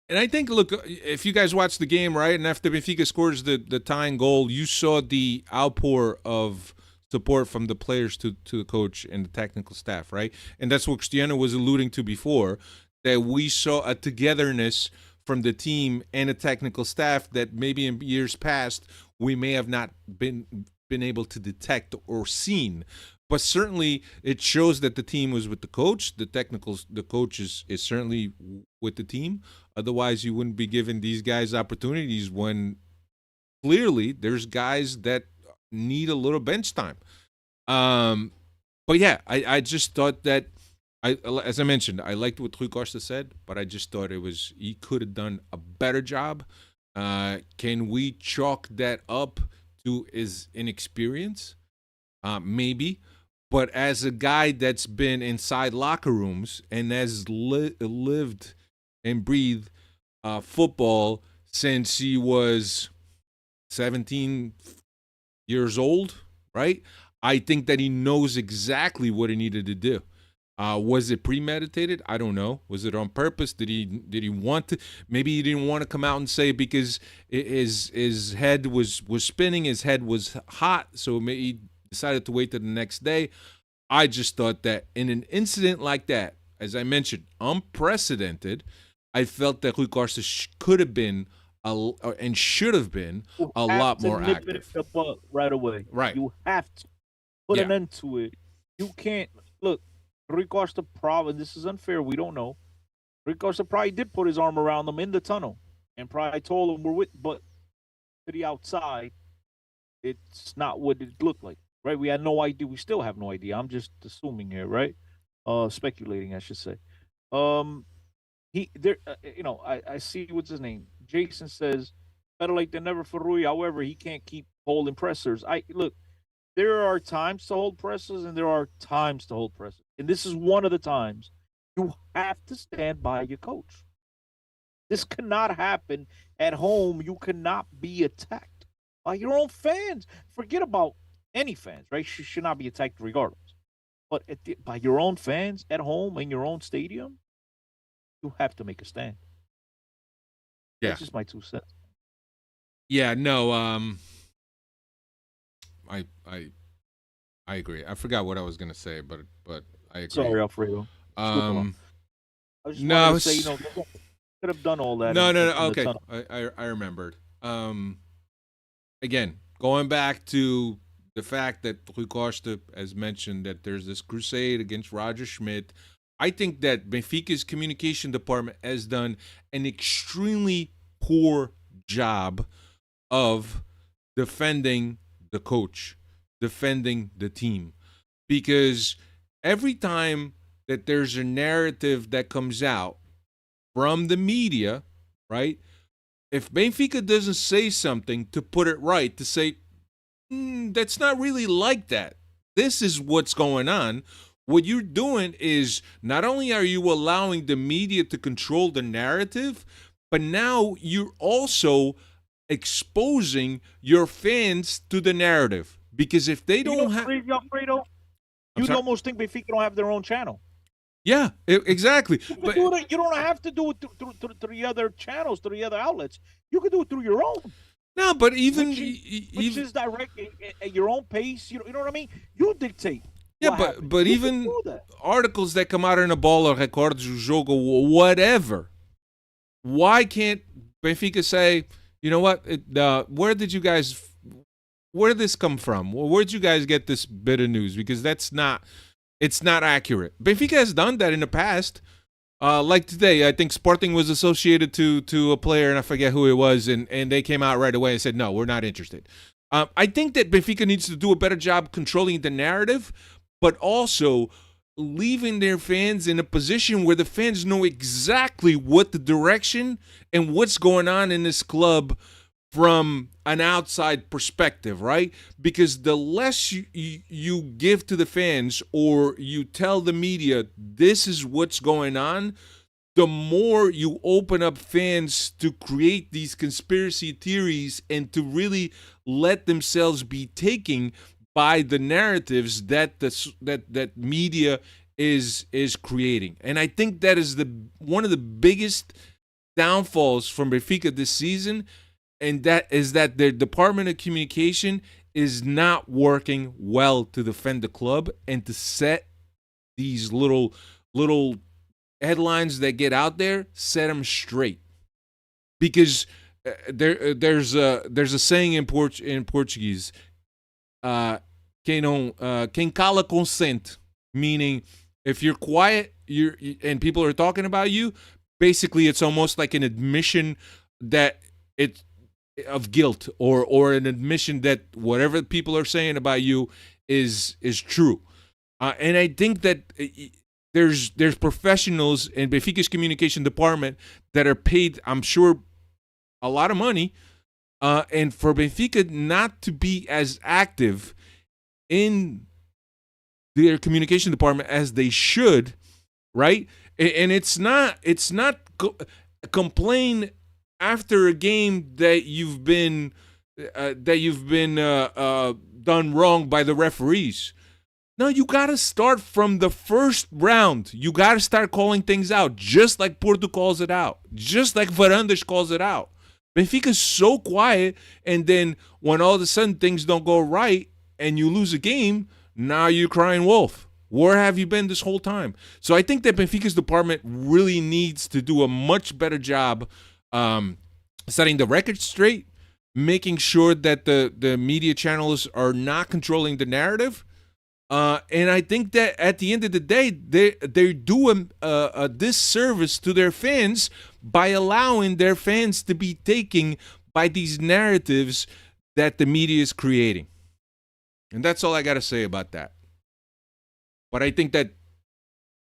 And I think, look, if you guys watched the game, right, and after Benfica scores the tying goal, you saw the outpour of support from the players to the coach and the technical staff, right? And that's what Cristiano was alluding to before, that we saw a togetherness from the team and the technical staff that maybe in years past we may have not been able to detect or seen. But certainly it shows that the team was with the coach. The coach is certainly with the team. Otherwise, you wouldn't be giving these guys opportunities when clearly there's guys that need a little bench time. But yeah, I just thought that, as I mentioned, I liked what Rui Costa said, but I just thought he could have done a better job. Can we chalk that up to his inexperience? Maybe. But as a guy that's been inside locker rooms and has lived and breathed football since he was 17 years old, right? I think that he knows exactly what he needed to do. Was it premeditated? I don't know. Was it on purpose? Did he want to? Maybe he didn't want to come out and say because his head was spinning, his head was hot, so maybe he decided to wait till the next day. I just thought that in an incident like that, as I mentioned, unprecedented, I felt that Rui Costa could have been and should have been a lot more active. Right away. Right. You have to put an end to it. You can't look. Rui Costa probably, this is unfair. We don't know. Rui Costa probably did put his arm around them in the tunnel and probably told them we're with, but to the outside, it's not what it looked like. Right? We had no idea. We still have no idea. I'm just assuming here, right? Speculating, I should say. I see what's his name. Jason says better late than never for Rui. However, he can't keep holding pressers. There are times to hold pressers and there are times to hold pressers, and this is one of the times. You have to stand by your coach. This cannot happen at home. You cannot be attacked by your own fans. Forget about any fans, right? Should not be attacked regardless. But by your own fans at home in your own stadium, you have to make a stand. Yeah. That's just my 2 cents. Yeah, no, I agree. I forgot what I was gonna say, but I agree. Sorry, Alfredo. I just no, wanted to say, could have done all that. No. Okay, I remembered. Again, going back to the fact that Rui Costa has mentioned that there's this crusade against Roger Schmidt, I think that Benfica's communication department has done an extremely poor job of defending the coach, defending the team. Because every time that there's a narrative that comes out from the media, right, if Benfica doesn't say something to put it right, to say, that's not really like that. This is what's going on. What you're doing is not only are you allowing the media to control the narrative, but now you're also exposing your fans to the narrative. Because if they don't have... Alfredo, you'd almost think Benfica don't have their own channel. Yeah, exactly. But you don't have to do it through the other channels, through the other outlets. You can do it through your own. No, but even which is direct at your own pace. You know what I mean? You dictate. Yeah, but even articles that come out in a bola, recordes do jogo, whatever. Why can't Benfica say, you know what? Where did this come from? Where did you guys get this bit of news? Because it's not accurate. Benfica has done that in the past. Like today, I think Sporting was associated to a player, and I forget who it was, and they came out right away and said, no, we're not interested. I think that Benfica needs to do a better job controlling the narrative, but also leaving their fans in a position where the fans know exactly what the direction and what's going on in this club from an outside perspective, right? Because the less you give to the fans or you tell the media this is what's going on, the more you open up fans to create these conspiracy theories and to really let themselves be taken by the narratives that that media is creating. And I think that is one of the biggest downfalls from Benfica this season, and that is that their department of communication is not working well to defend the club and to set these little headlines that get out there, set them straight. Because there's a saying in Portuguese, quem cala consente, meaning if you're quiet, and people are talking about you, basically it's almost like an admission that it's of guilt, or an admission that whatever people are saying about you is true. And I think that there's professionals in Benfica's communication department that are paid, I'm sure, a lot of money, and for Benfica not to be as active in their communication department as they should, right? And it's not complain after a game that you've been done wrong by the referees. No, you got to start from the first round. You got to start calling things out, just like Porto calls it out, just like Varandas calls it out. Benfica's so quiet, and then when all of a sudden things don't go right and you lose a game, now you're crying wolf. Where have you been this whole time? So I think that Benfica's department really needs to do a much better job setting the record straight, making sure that the media channels are not controlling the narrative. And I think that at the end of the day, they do a disservice to their fans by allowing their fans to be taken by these narratives that the media is creating. And that's all I got to say about that. But I think that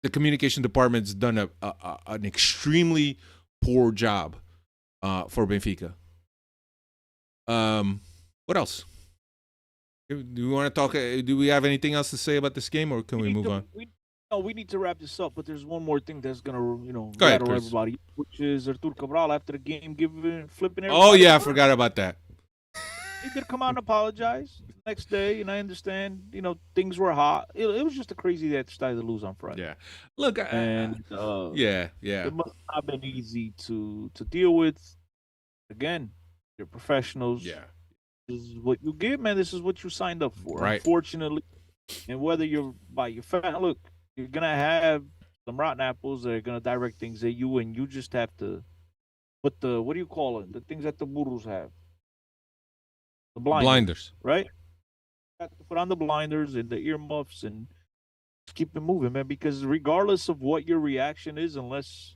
the communication department's done an extremely poor job for Benfica. What else? Do we want to talk? Do we have anything else to say about this game, or can we move on? We need to wrap this up, but there's one more thing that's gonna, Go ahead, rattle Chris. everybody, which is Artur Cabral after the game flipping everybody. Oh yeah, I forgot about that. He did come out and apologize the next day, and I understand, things were hot. It was just a crazy day to start to lose on Friday. Yeah, look, And yeah, it must not have been easy to deal with. Again, you're professionals. yeah. This is what you get, man. This is what you signed up for. Right. Unfortunately, and whether you're by your fan, look, you're gonna have some rotten apples that are gonna direct things at you, and you just have to put what do you call it? The things that the burros have. The Blinders. right? You have to put on the blinders and the earmuffs and just keep it moving, man. Because regardless of what your reaction is, unless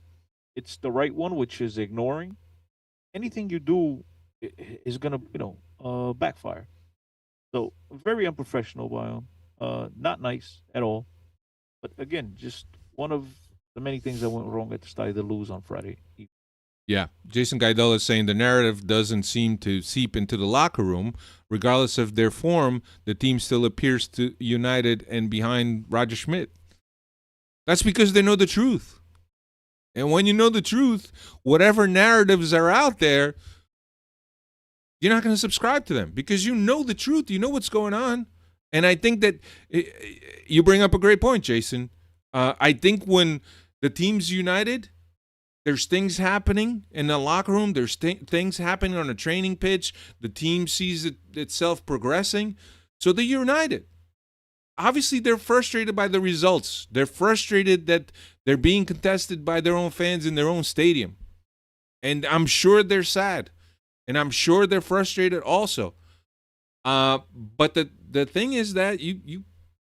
it's the right one, which is ignoring, anything you do is gonna, backfire. So very unprofessional by him. Not nice at all. But again, just one of the many things that went wrong at the start of the lose on Friday. Yeah, Jason Gaidel is saying the narrative doesn't seem to seep into the locker room. Regardless of their form, the team still appears to united and behind Roger Schmidt. That's because they know the truth. And when you know the truth, whatever narratives are out there, you're not going to subscribe to them because you know the truth. You know what's going on. And I think that you bring up a great point, Jason. I think when the team's united, there's things happening in the locker room. There's things happening on a training pitch. The team sees itself progressing. So they're united. Obviously, they're frustrated by the results. They're frustrated that they're being contested by their own fans in their own stadium. And I'm sure they're sad. And I'm sure they're frustrated also. But the thing is that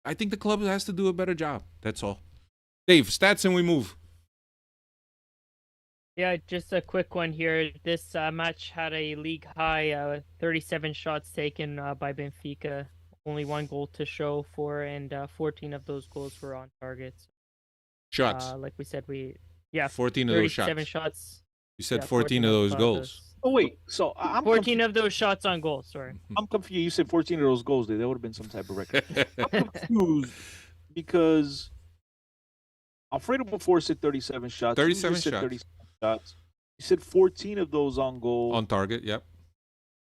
I think the club has to do a better job. That's all. Dave, stats and we move. Yeah, just a quick one here. This match had a league high 37 shots taken by Benfica. Only one goal to show for, and 14 of those goals were on targets. Shots. Like we said, 14 of those shots. 37 shots. You said 14 of those goals. Oh wait, so I'm 14 of those shots on goal. Sorry, I'm confused. You said 14 of those goals. That would have been some type of record. I'm confused because Alfredo before said 37 shots. 37 You just said shots. 37 shots. You said 14 of those on goal. On target, yep.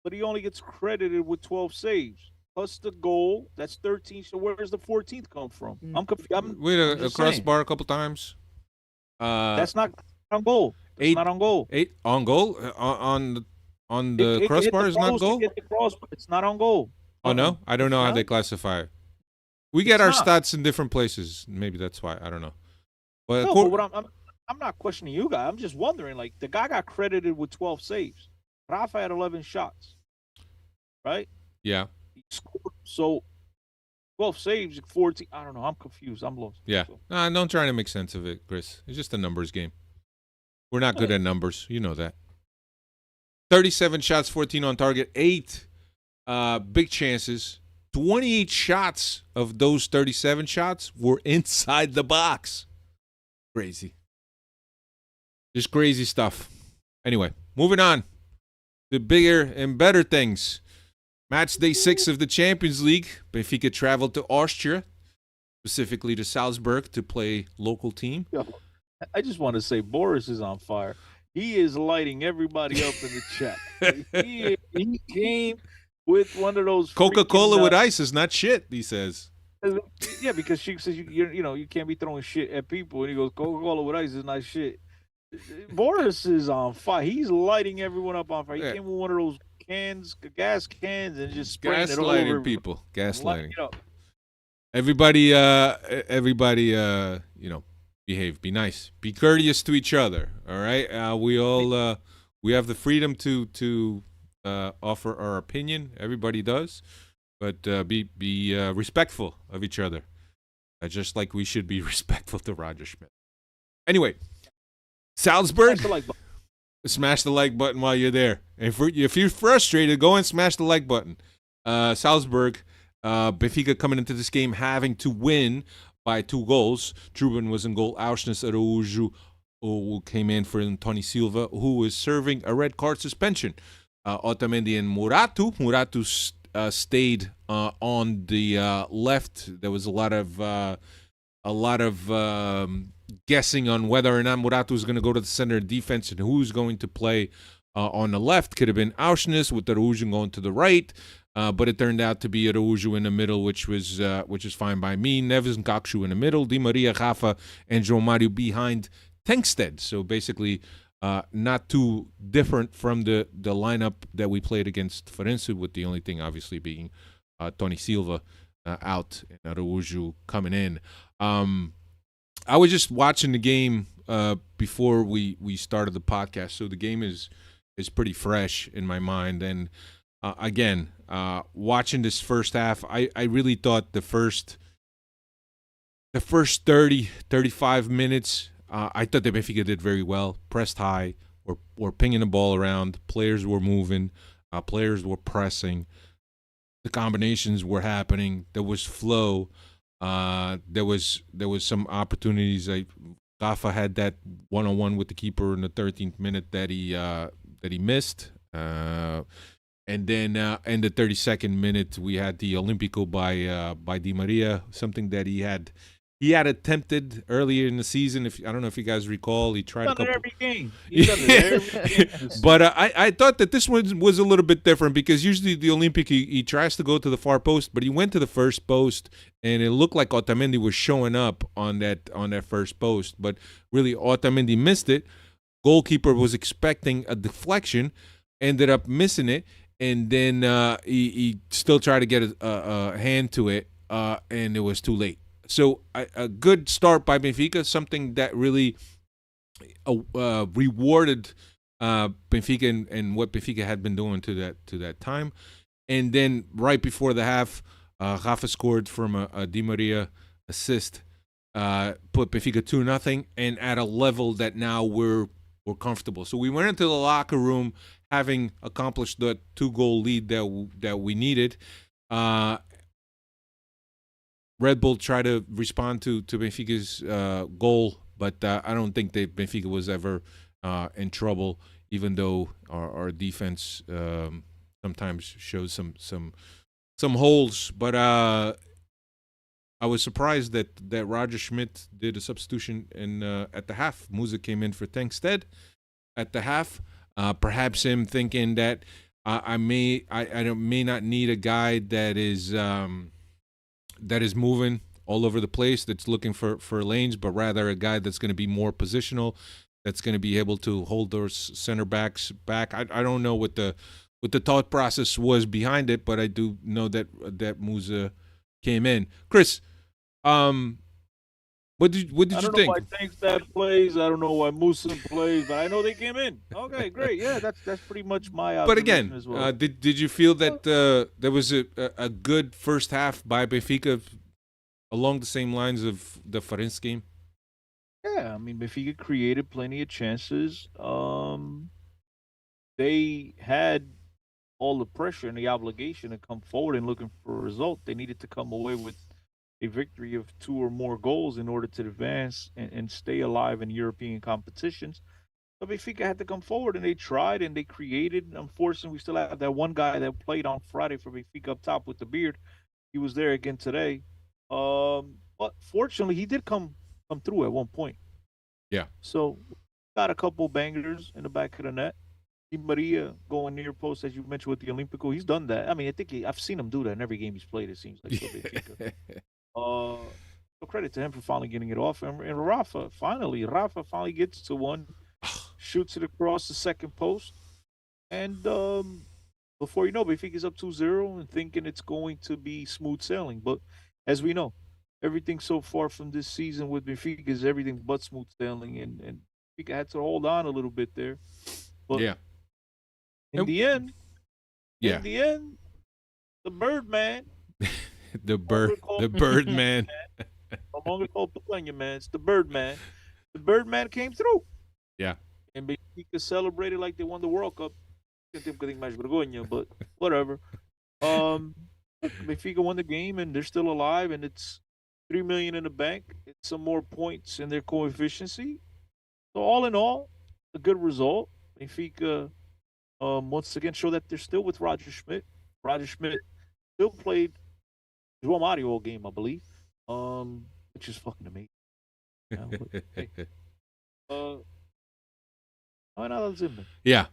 But he only gets credited with 12 saves. Plus the goal, that's 13. So where does the 14th come from? I'm confused. We had a crossbar a couple times. That's not on goal. That's not on goal. 8 on goal? On the crossbar is not goal? It's not on goal. Oh, no? I don't know how they classify it. We get our stats in different places. Maybe that's why. I don't know. But, No, but what I'm not questioning you guys. I'm just wondering, like, the guy got credited with 12 saves. Rafa had 11 shots. Right? yeah. He scored. So 12 saves, 14. I don't know. I'm confused. I'm lost. Yeah. So, Nah, don't try to make sense of it, Chris. It's just a numbers game. We're not good at numbers. You know that. 37 shots, 14 on target, 8 big chances. 28 shots of those 37 shots were inside the box. Crazy. Just crazy stuff. Anyway, moving on. The bigger and better things. Match day 6 of the Champions League. Benfica traveled to Austria, specifically to Salzburg, to play local team. I just want to say Boris is on fire. He is lighting everybody up in the chat. He came with one of those Coca-Cola with ice is not shit, he says. Yeah, because she says you can't be throwing shit at people, and he goes, Coca-Cola with ice is not shit. Boris is on fire. He's lighting everyone up on fire. He came with one of those cans, gas cans, and just spraying it all over Gaslighting people. Gaslighting. Everybody, Everybody, behave. Be nice. Be courteous to each other. All right. We have the freedom to offer our opinion. Everybody does, but be respectful of each other, just like we should be respectful to Roger Schmidt. Anyway, Salzburg. Smash the like button while you're there. If you're frustrated, go and smash the like button. Salzburg, Benfica coming into this game having to win by 2 goals. Truban was in goal. Auschnitz Araújo, who came in for Tony Silva, who was serving a red card suspension. Otamendi and Muratu. Muratu stayed on the left. There was a lot of guessing on whether or not Muratu was going to go to the center of defense and who's going to play on the left. Could have been Auschnitz with Araújo going to the right, but it turned out to be Araújo in the middle, which is fine by me. Neves and Kakshu in the middle, Di Maria, Rafa, and João Mário behind Tengsted. So basically, not too different from the lineup that we played against Farense, with the only thing obviously being Tony Silva out and Araújo coming in. I was just watching the game before we started the podcast, so the game is pretty fresh in my mind. And again, watching this first half, I really thought the first 30, 35 minutes, I thought that Benfica did very well. Pressed high, were pinging the ball around. Players were moving. Players were pressing. The combinations were happening. There was flow. There was some opportunities. Rafa had that 1-on-1 with the keeper in the 13th minute that he missed. And then in the 32nd minute, we had the Olympico by Di Maria, something that he had attempted earlier in the season. I don't know if you guys recall, he tried a couple. Every game. He's done it every game. But I thought that this one was a little bit different, because usually the Olympic he tries to go to the far post, but he went to the first post, and it looked like Otamendi was showing up on that first post, but really Otamendi missed it. Goalkeeper was expecting a deflection, ended up missing it, and then he still tried to get a hand to it, and it was too late. So a good start by Benfica, something that really rewarded Benfica and what Benfica had been doing to that time. And then right before the half, Rafa scored from a Di Maria assist, put Benfica 2-0, and at a level that now we're comfortable. So we went into the locker room having accomplished the 2-goal lead that we needed. Red Bull tried to respond to Benfica's goal, but I don't think that Benfica was ever in trouble, even though our defense sometimes shows some holes. But I was surprised that Roger Schmidt did a substitution at the half. Musa came in for Tankstead at the half. Perhaps him thinking that I may not need a guy that is moving all over the place, that's looking for lanes, but rather a guy that's going to be more positional, that's going to be able to hold those center backs back. I don't know what the thought process was behind it, but I do know that Musa came in. Chris, what did you think? I don't know why Tankstead plays. I don't know why Musa plays, but I know they came in. Okay, great. Yeah, that's pretty much my observation But again, as well. did you feel that there was a good first half by Benfica along the same lines of the Farense game? Yeah, I mean, Benfica created plenty of chances. They had all the pressure and the obligation to come forward and looking for a result. They needed to come away with a victory of 2 or more goals in order to advance and stay alive in European competitions. So Benfica had to come forward, and they tried and they created. Unfortunately, we still have that one guy that played on Friday for Benfica up top with the beard. He was there again today. But fortunately, he did come through at one point. Yeah. So got a couple bangers in the back of the net. Di Maria going near post, as you mentioned with the Olympico. He's done that. I mean, I think I've seen him do that in every game he's played, it seems like. For Benfica. So credit to him for finally getting it off. And Rafa finally gets to one, shoots it across the second post. And before you know, Benfica's up 2-0 and thinking it's going to be smooth sailing. But as we know, everything so far from this season with Benfica is everything but smooth sailing. And Benfica had to hold on a little bit there. But Yeah. in the end, the Birdman. the Birdman. No longer called Pequeña Man. It's the Birdman. The Birdman came through. Yeah. And Benfica celebrated like they won the World Cup. But whatever. Benfica won the game, and they're still alive, and it's $3 million in the bank. It's some more points in their coefficiency. So all in all, a good result. Benfica once again showed that they're still with Roger Schmidt. Roger Schmidt still played João Mario all game, I believe, which is fucking amazing. Yeah.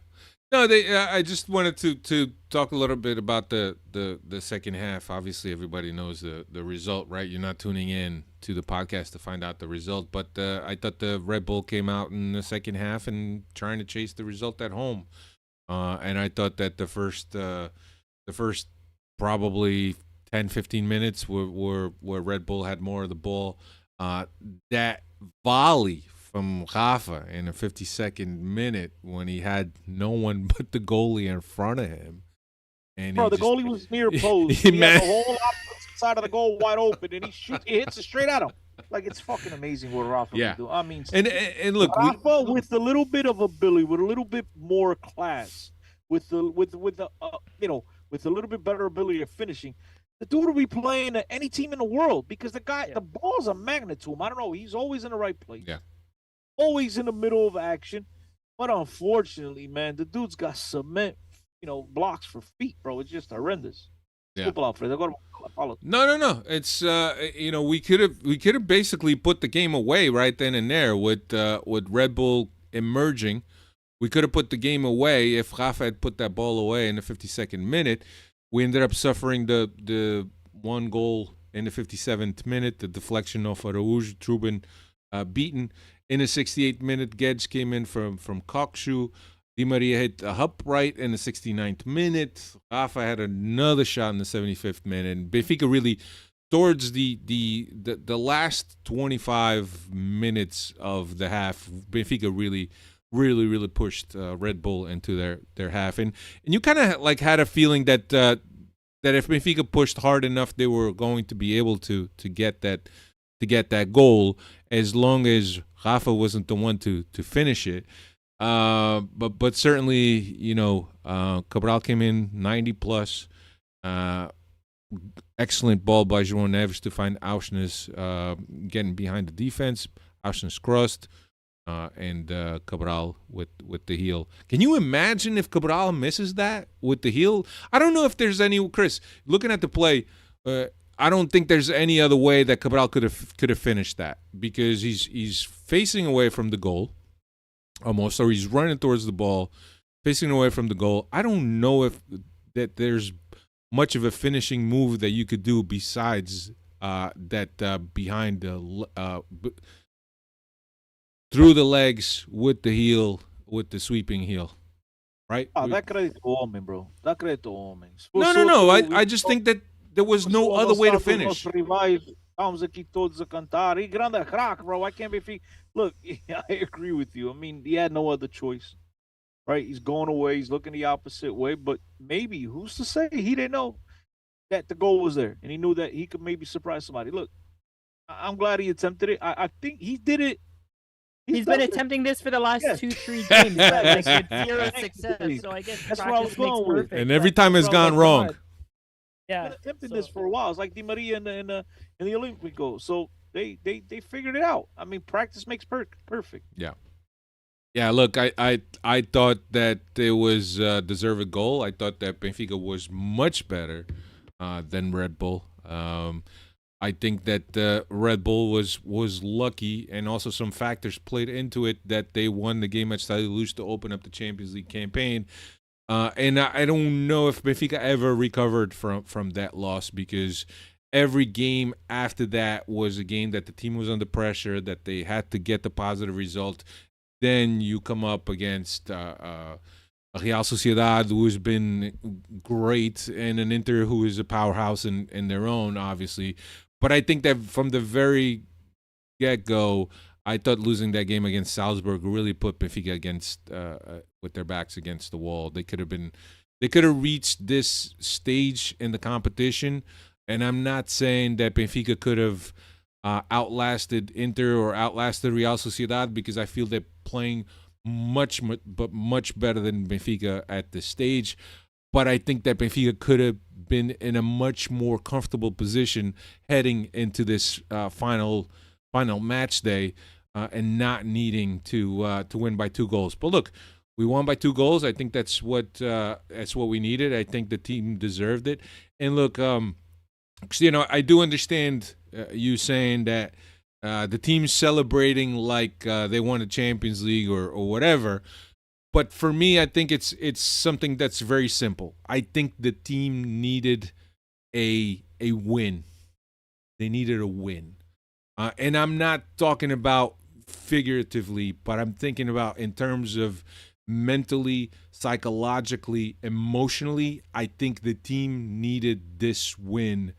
No, I just wanted to talk a little bit about the second half. Obviously, everybody knows the result, right? You're not tuning in to the podcast to find out the result, but I thought the Red Bull came out in the second half and trying to chase the result at home. And I thought that the first probably 10, 15 minutes where Red Bull had more of the ball. That volley from Rafa in the 52nd minute when he had no one but the goalie in front of him. And the goalie was near post. He had the whole opposite side of the goal wide open, and he hits it straight at him. Like, it's fucking amazing what Rafa can do. I mean, and look, Rafa with a little bit of ability, with a little bit more class, with a little bit better ability of finishing, the dude will be playing at any team in the world because the ball's a magnet to him. I don't know. He's always in the right place. Yeah. Always in the middle of action. But unfortunately, man, the dude's got cement, blocks for feet, bro. It's just horrendous. Yeah. No. It's we could have basically put the game away right then and there with Red Bull emerging. We could have put the game away if Rafa had put that ball away in the 52nd minute. We ended up suffering the one goal in the 57th minute, the deflection of Araújo, Trubin beaten. In the 68th minute, Gedge came in from Kokshu. Di Maria hit a upright in the 69th minute. Rafa had another shot in the 75th minute. And Benfica really, towards the last 25 minutes of the half, Benfica really pushed Red Bull into their half. And you kind of like had a feeling that if Benfica pushed hard enough, they were going to be able to get that goal, as long as Rafa wasn't the one to finish it. But certainly, Cabral came in 90 plus. Excellent ball by João Neves to find Auschwitz getting behind the defense. Auschwitz crossed, and Cabral with the heel. Can you imagine if Cabral misses that with the heel? I don't know if there's any, Chris, looking at the play, I don't think there's any other way that Cabral could have finished that, because he's facing away from the goal almost, or he's running towards the ball, facing away from the goal. I don't know if that there's much of a finishing move that you could do besides that behind the through the legs with the heel, with the sweeping heel, right? Dá crédito ao homem, bro. Dá crédito ao homem. No. I just think that there was no other way to finish. Estamos aqui todos a cantar. E grande crack, bro. I can't be. Look, I agree with you. I mean, he had no other choice, right? He's going away. He's looking the opposite way. But maybe, who's to say? He didn't know that the goal was there, and he knew that he could maybe surprise somebody. Look, I'm glad he attempted it. I think he did it. He's been attempting this for the last 2-3 games, but like with zero success. So I guess that's where I was going with. And every time it's gone wrong. Yeah, been attempting this for a while. It's like Di Maria in the Olympic goal. So they figured it out. I mean, practice makes perfect. Yeah. Look, I thought that it was a deserved goal. I thought that Benfica was much better than Red Bull. I think that Red Bull was lucky, and also some factors played into it that they won the game at Estádio Luz to open up the Champions League campaign. And I don't know if Benfica ever recovered from that loss, because every game after that was a game that the team was under pressure, that they had to get the positive result. Then you come up against Real Sociedad, who has been great, and an Inter who is a powerhouse in their own, obviously. But I think that from the very get-go, I thought losing that game against Salzburg really put Benfica against with their backs against the wall. They could have reached this stage in the competition, and I'm not saying that Benfica could have outlasted Inter or outlasted Real Sociedad, because I feel they're playing much better than Benfica at this stage. But I think that Benfica could have been in a much more comfortable position heading into this final match day, and not needing to win by 2 goals. But look, we won by 2 goals. I think that's what we needed. I think the team deserved it. And look, I do understand you saying that the team's celebrating like they won the Champions League or whatever. But for me, I think it's something that's very simple. I think the team needed a win. They needed a win. And I'm not talking about figuratively, but I'm thinking about in terms of mentally, psychologically, emotionally. I think the team needed this win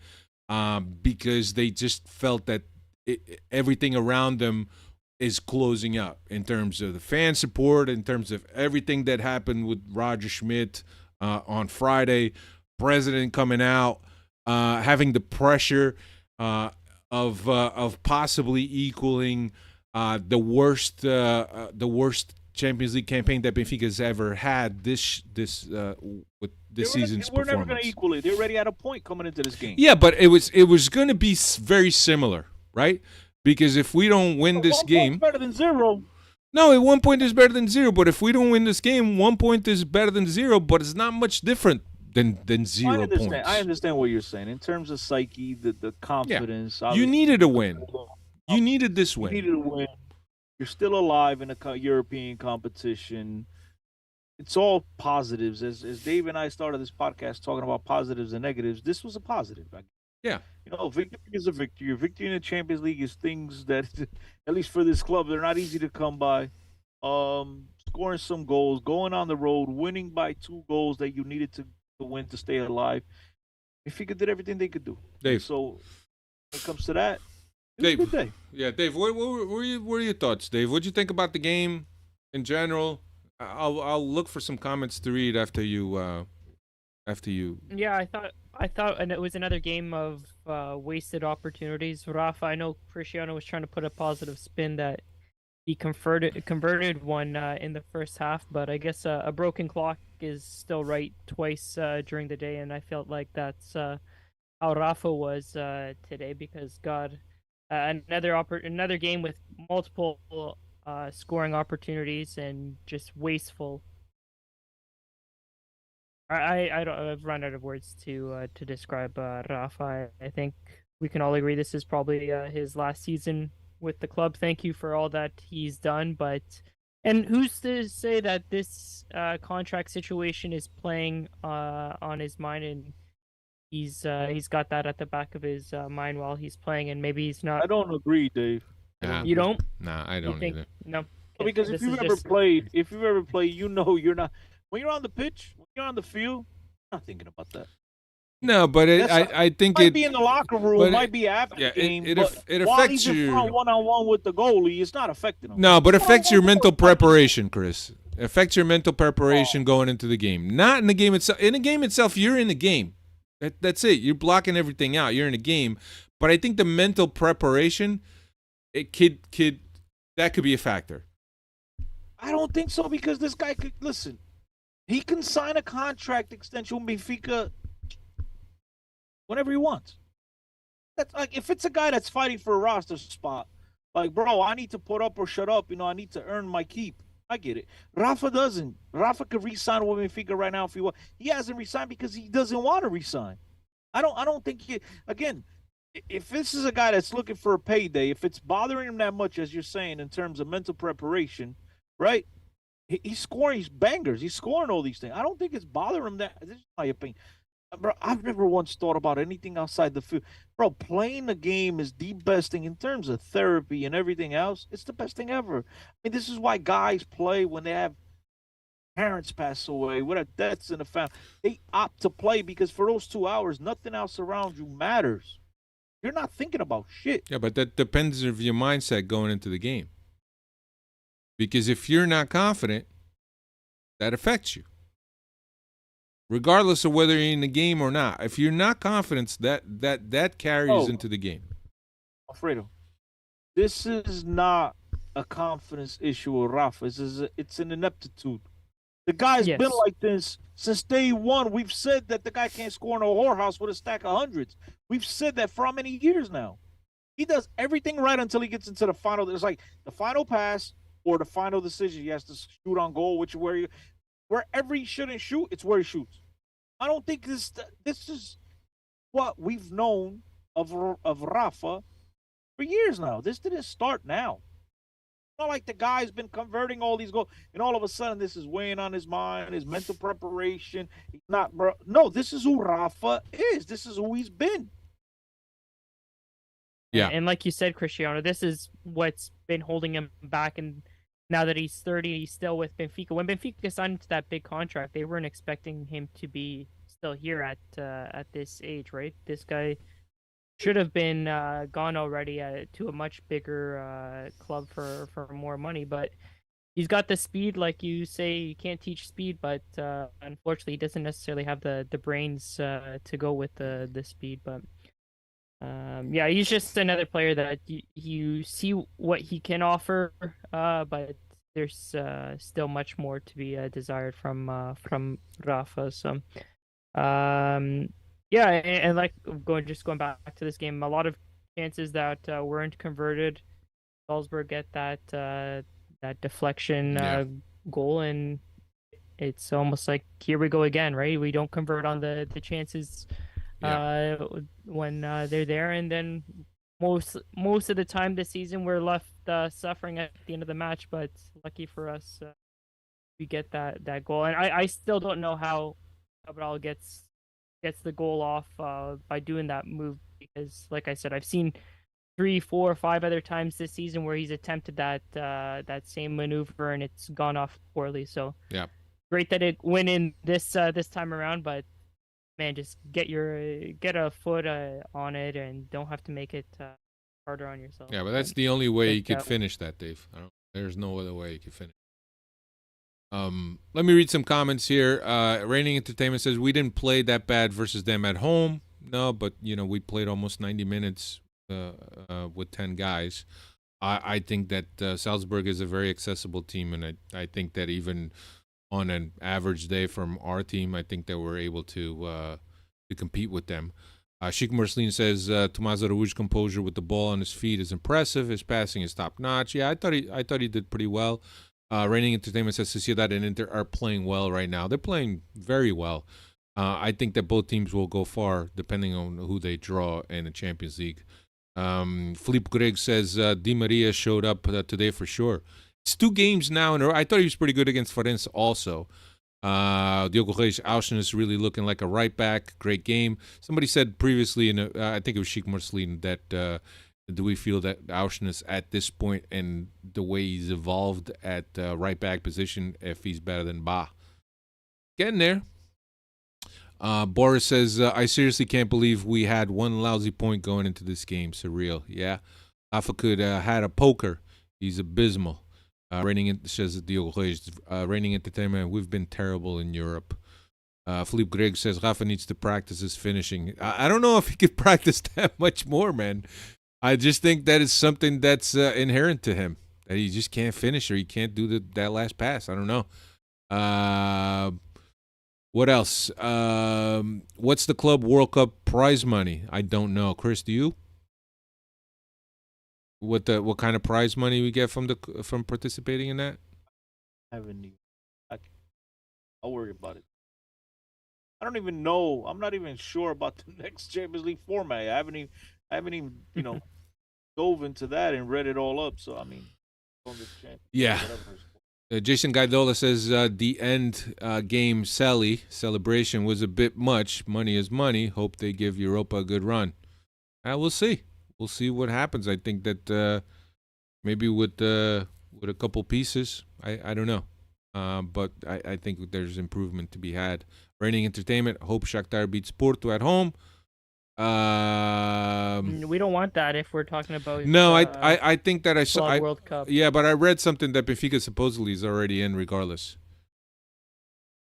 because they just felt that everything around them is closing up in terms of the fan support, in terms of everything that happened with Roger Schmidt on Friday, president coming out, having the pressure of possibly equaling the worst Champions League campaign that Benfica has ever had this season's performance. We're never going to equal it. They're already at a point coming into this game. Yeah, but it was going to be very similar, right? Because if we don't win this game, better than 0. No, 1 point is better than 0. But if we don't win this game, 1 point is better than 0. But it's not much different than 0 points. I understand what you're saying in terms of psyche, the confidence. Yeah. You needed a win. You needed this win. You needed a win. You're still alive in a European competition. It's all positives. As Dave and I started this podcast talking about positives and negatives, this was a positive. Yeah. Victory is a victory. A victory in the Champions League is things that, at least for this club, they're not easy to come by. Scoring some goals, going on the road, winning by 2 goals that you needed to win to stay alive. Benfica did everything they could do. Dave. So when it comes to that, it was Dave. a good day. Yeah, Dave, what were your thoughts, Dave? What did you think about the game in general? I'll look for some comments to read after you. Yeah, I thought, and it was another game of wasted opportunities. Rafa, I know Cristiano was trying to put a positive spin that he converted one in the first half, but I guess a broken clock is still right twice during the day, and I felt like that's how Rafa was today, because another game with multiple scoring opportunities and just wasteful I've run out of words to describe Rafa. I think we can all agree this is probably his last season with the club. Thank you for all that he's done, and who's to say that this contract situation is playing on his mind, and he's got that at the back of his mind while he's playing, and maybe he's not. I don't agree, Dave. You don't? Nah, I don't either. No. Because if you've ever played, you know you're not when you're on the pitch, when you're on the field, you're not thinking about that. No, but I think might it be in the locker room, might be after the game. It while affects he's in front one-on-one with the goalie, it's not affecting him. No, but it affects your mental preparation, Chris. It affects your mental preparation going into the game. Not in the game itself. In the game itself, you're in the game. That's it. You're blocking everything out. You're in the game. But I think the mental preparation, that could be a factor. I don't think so because this guy could listen. He can sign a contract extension with Benfica whenever he wants. That's like if it's a guy that's fighting for a roster spot, like bro, I need to put up or shut up. I need to earn my keep. I get it. Rafa doesn't. Rafa could re-sign with Benfica right now if he wants. He hasn't re-signed because he doesn't want to re-sign. I don't think again. If this is a guy that's looking for a payday, if it's bothering him that much, as you're saying, in terms of mental preparation, right? He's scoring, he's bangers, he's scoring all these things. I don't think it's bothering him that. This is my opinion. Bro, I've never once thought about anything outside the field. Bro, playing the game is the best thing in terms of therapy and everything else. It's the best thing ever. I mean, this is why guys play when they have parents pass away, whatever deaths in the family. They opt to play because for those 2 hours, nothing else around you matters. You're not thinking about shit. Yeah, but that depends on your mindset going into the game. Because if you're not confident, that affects you. Regardless of whether you're in the game or not. If you're not confident, that carries into the game. Alfredo, this is not a confidence issue with Rafa. It's an ineptitude. The guy's been like this since day one. We've said that the guy can't score in a whorehouse with a stack of hundreds. We've said that for how many years now? He does everything right until he gets into the final. There's like the final pass or the final decision. He has to shoot on goal, wherever he shouldn't shoot, it's where he shoots. I don't think this is what we've known of Rafa for years now. This didn't start now. Not like the guy's been converting all these goals, and all of a sudden this is weighing on his mind, his mental preparation. He's not, bro. No, this is who Rafa is. This is who he's been. Yeah, and like you said, Cristiano, this is what's been holding him back. And now that he's 30, he's still with Benfica. When Benfica signed that big contract, they weren't expecting him to be still here at this age, right? This guy should have been gone already to a much bigger club for more money, but he's got the speed. Like you say, you can't teach speed, but unfortunately he doesn't necessarily have the brains to go with the speed. But yeah, he's just another player that you see what he can offer, but there's still much more to be desired from Rafa. So yeah, and like going back to this game, a lot of chances that weren't converted. Salzburg get that deflection goal, and it's almost like here we go again, right? We don't convert on the chances when they're there, and then most of the time this season we're left suffering at the end of the match. But lucky for us, we get that goal, and I still don't know how Cabral gets the goal off by doing that move, because like I said, I've seen 3, 4, 5 other times this season where he's attempted that same maneuver and it's gone off poorly. So yeah, great that it went in this time around, but man, just get a foot on it and don't have to make it harder on yourself. Yeah, but that's the only way you could finish that, Dave. There's no other way you could finish. Let me read some comments here. Reigning Entertainment says we didn't play that bad versus them at home. No, but we played almost 90 minutes with 10 guys. I think that Salzburg is a very accessible team, and I think that even on an average day from our team, I think that we're able to compete with them. Sheik Marceline says Tomás Araújo's composure with the ball on his feet is impressive. His passing is top notch. Yeah, I thought he did pretty well. Reigning Entertainment says Sociedad and Inter are playing well right now. They're playing very well. I think that both teams will go far depending on who they draw in the Champions League. Philippe Greg says Di Maria showed up today for sure. It's 2 games now in a row. I thought he was pretty good against Farense also. Diogo Reis Auschen is really looking like a right back. Great game. Somebody said previously, I think it was Sheik Marcelin, that do we feel that Auschen is at this point and the way he's evolved at right back position, if he's better than Ba? Getting there. Boris says, I seriously can't believe we had 1 lousy point going into this game. Surreal. Yeah. Rafa could had a poker. He's abysmal. Says Diogo Reis, Reigning Entertainment, we've been terrible in Europe. Philippe Greg says Rafa needs to practice his finishing. I don't know if he could practice that much more, man. I just think that is something that's inherent to him, that he just can't finish or he can't do that last pass. I don't know. What else? What's the Club World Cup prize money? I don't know. Chris, do you? What kind of prize money we get from participating in that? I haven't even. I'll worry about it. I don't even know. I'm not even sure about the next Champions League format. I haven't even dove into that and read it all up. So I mean, on the yeah. Jason Gaidola says the end game celebration was a bit much. Money is money. Hope they give Europa a good run. We'll see. We'll see what happens. I think that maybe with a couple pieces, I don't know. But I think there's improvement to be had. Reigning Entertainment, hope Shakhtar beats Porto at home. We don't want that if we're talking about. No, I think that I saw World Cup. Yeah, but I read something that Benfica supposedly is already in regardless.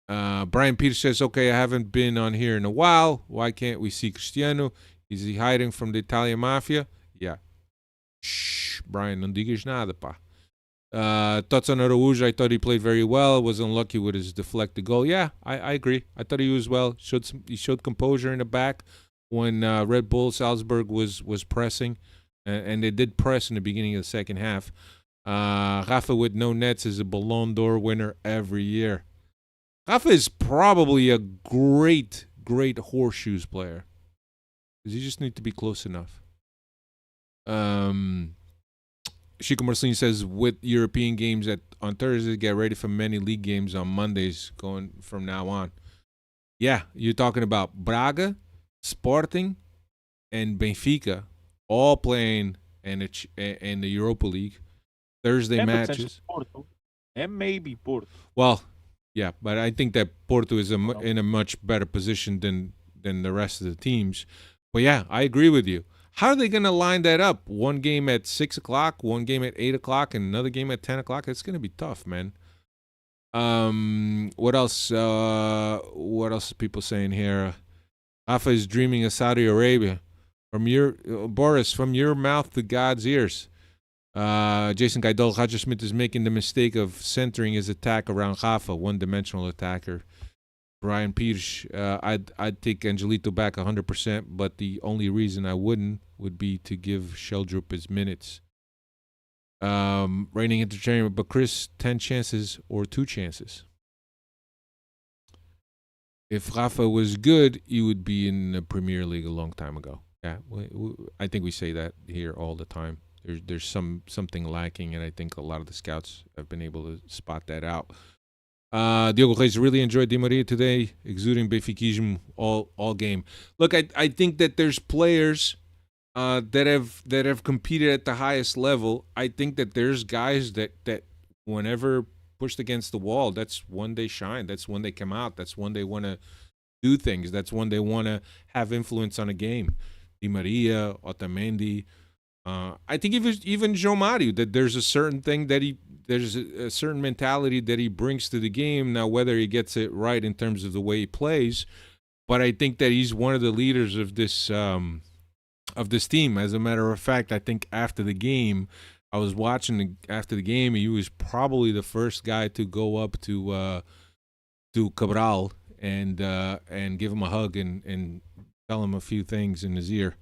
Brian Peters says, okay, I haven't been on here in a while. Why can't we see Cristiano? Is he hiding from the Italian mafia? Yeah. Shh, Brian, não digas nada, pá. Totson Araújo, I thought he played very well. Was unlucky with his deflected goal. Yeah, I agree. I thought he was well. He showed composure in the back when Red Bull Salzburg was pressing, and they did press in the beginning of the second half. Rafa with no nets is a Ballon d'Or winner every year. Rafa is probably a great horseshoes player. You just need to be close enough. Chico Marcelin says, with European games on Thursdays, get ready for many league games on Mondays going from now on. Yeah, you're talking about Braga, Sporting, and Benfica all playing in the Europa League. Thursday and matches. Porto, and maybe Porto. Well, yeah, but I think that Porto is in a much better position than the rest of the teams. But yeah, I agree with you. How are they going to line that up? One game at 6 o'clock, one game at 8 o'clock, and another game at 10 o'clock? It's going to be tough, man. What else? What else are people saying here? Rafa is dreaming of Saudi Arabia. Boris, from your mouth to God's ears. Jason Gaidol, Roger Smith is making the mistake of centering his attack around Rafa, one-dimensional attacker. Brian Peters, I'd take Angelito back 100%, but the only reason I wouldn't would be to give Sheldrup his minutes. Reigning Entertainment, but Chris, 10 chances or 2 chances. If Rafa was good, he would be in the Premier League a long time ago. Yeah, I think we say that here all the time. There's something lacking, and I think a lot of the scouts have been able to spot that out. Diogo Reis really enjoyed Di Maria today, exuding Benfiquism all game. Look, I think that there's players that have competed at the highest level. I think that there's guys that whenever pushed against the wall, that's when they shine. That's when they come out. That's when they want to do things. That's when they want to have influence on a game. Di Maria, Otamendi. I think even João Mario, that there's a certain thing that there's a certain mentality that he brings to the game. Now, whether he gets it right in terms of the way he plays, but I think that he's one of the leaders of this team. As a matter of fact, I think after the game, I was watching after the game, he was probably the first guy to go up to Cabral and give him a hug and tell him a few things in his ear.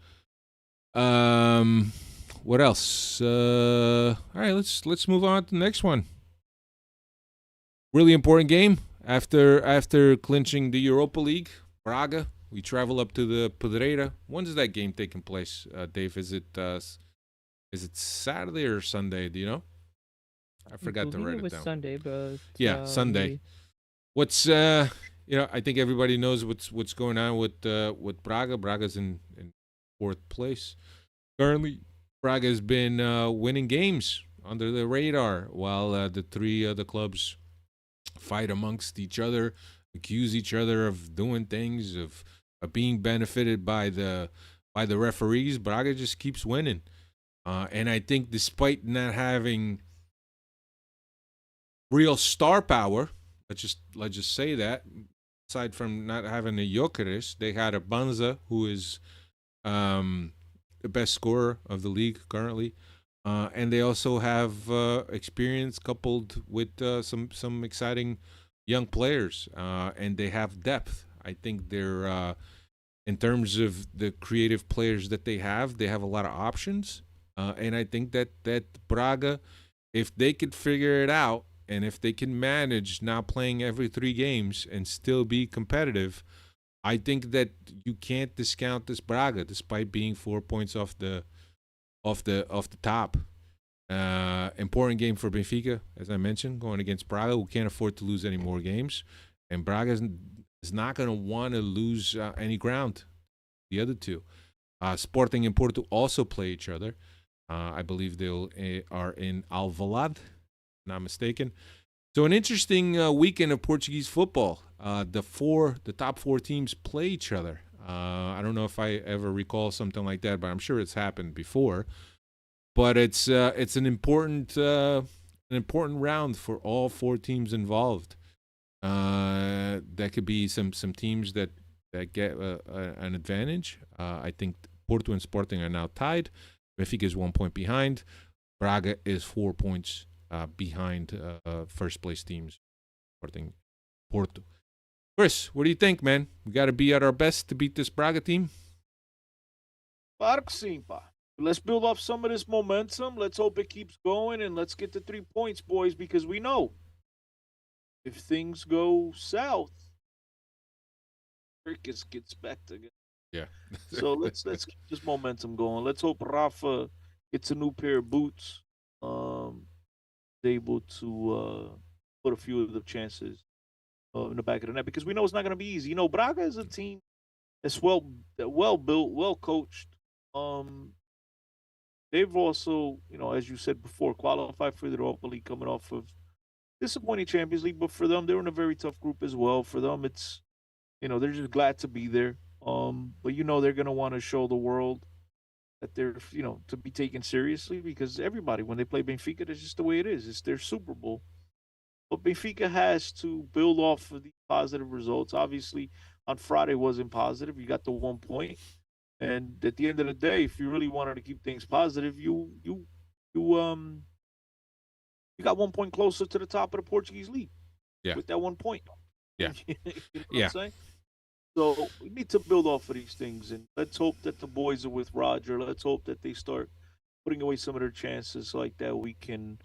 What else? All right, let's move on to the next one. really important game after clinching the Europa League. Braga. We travel up to the Pedreira. When is that game taking place, Dave? Is it Saturday or Sunday? Do you know? I forgot to write it it was down. Sunday, but Yeah, Sunday. What's I think everybody knows what's going on with Braga. Braga's in fourth place currently. Braga has been winning games under the radar while the three other clubs fight amongst each other, accuse each other of doing things, of being benefited by the referees. Braga just keeps winning, and I think despite not having real star power, let's just say that, aside from not having a Jokeres, they had a Banza who is the best scorer of the league currently. And they also have experience coupled with some exciting young players, and they have depth. I think they're in terms of the creative players that they have a lot of options, and I think that Braga, if they could figure it out, and if they can manage not playing every 3 games and still be competitive, I think that you can't discount this Braga, despite being 4 points off the top. Important game for Benfica, as I mentioned, going against Braga, who can't afford to lose any more games, and Braga is not going to want to lose any ground. The other two, Sporting and Porto, also play each other. I believe they are in Alvalade, not mistaken. So an interesting weekend of Portuguese football. The top 4 teams play each other. I don't know if I ever recall something like that, but I'm sure it's happened before. But it's an important round for all 4 teams involved. That could be some teams that get an advantage. I think Porto and Sporting are now tied. Benfica is 1 point behind. Braga is 4 points behind first place teams, Sporting, Porto. Chris, what do you think, man? We got to be at our best to beat this Braga team? Claro que sim, pá. Let's build off some of this momentum. Let's hope it keeps going, and let's get the 3 points, boys, because we know if things go south, Circus gets back together. Yeah. So let's keep this momentum going. Let's hope Rafa gets a new pair of boots. Able to put a few of the chances in the back of the net, because we know it's not going to be easy. Braga is a team that's well built, well coached. They've also, as you said before, qualified for the Europa League, coming off of disappointing Champions League. But for them, they're in a very tough group as well. For them, it's, they're just glad to be there. But they're going to want to show the world that they're, to be taken seriously, because everybody, when they play Benfica, that's just the way it is. It's their Super Bowl. But Benfica has to build off of the positive results. Obviously, on Friday wasn't positive. You got the 1 point. And at the end of the day, if you really wanted to keep things positive, you got 1 point closer to the top of the Portuguese league. Yeah. With that 1 point. Yeah. You know what I'm saying? So we need to build off of these things, and let's hope that the boys are with Roger. Let's hope that they start putting away some of their chances, like that we can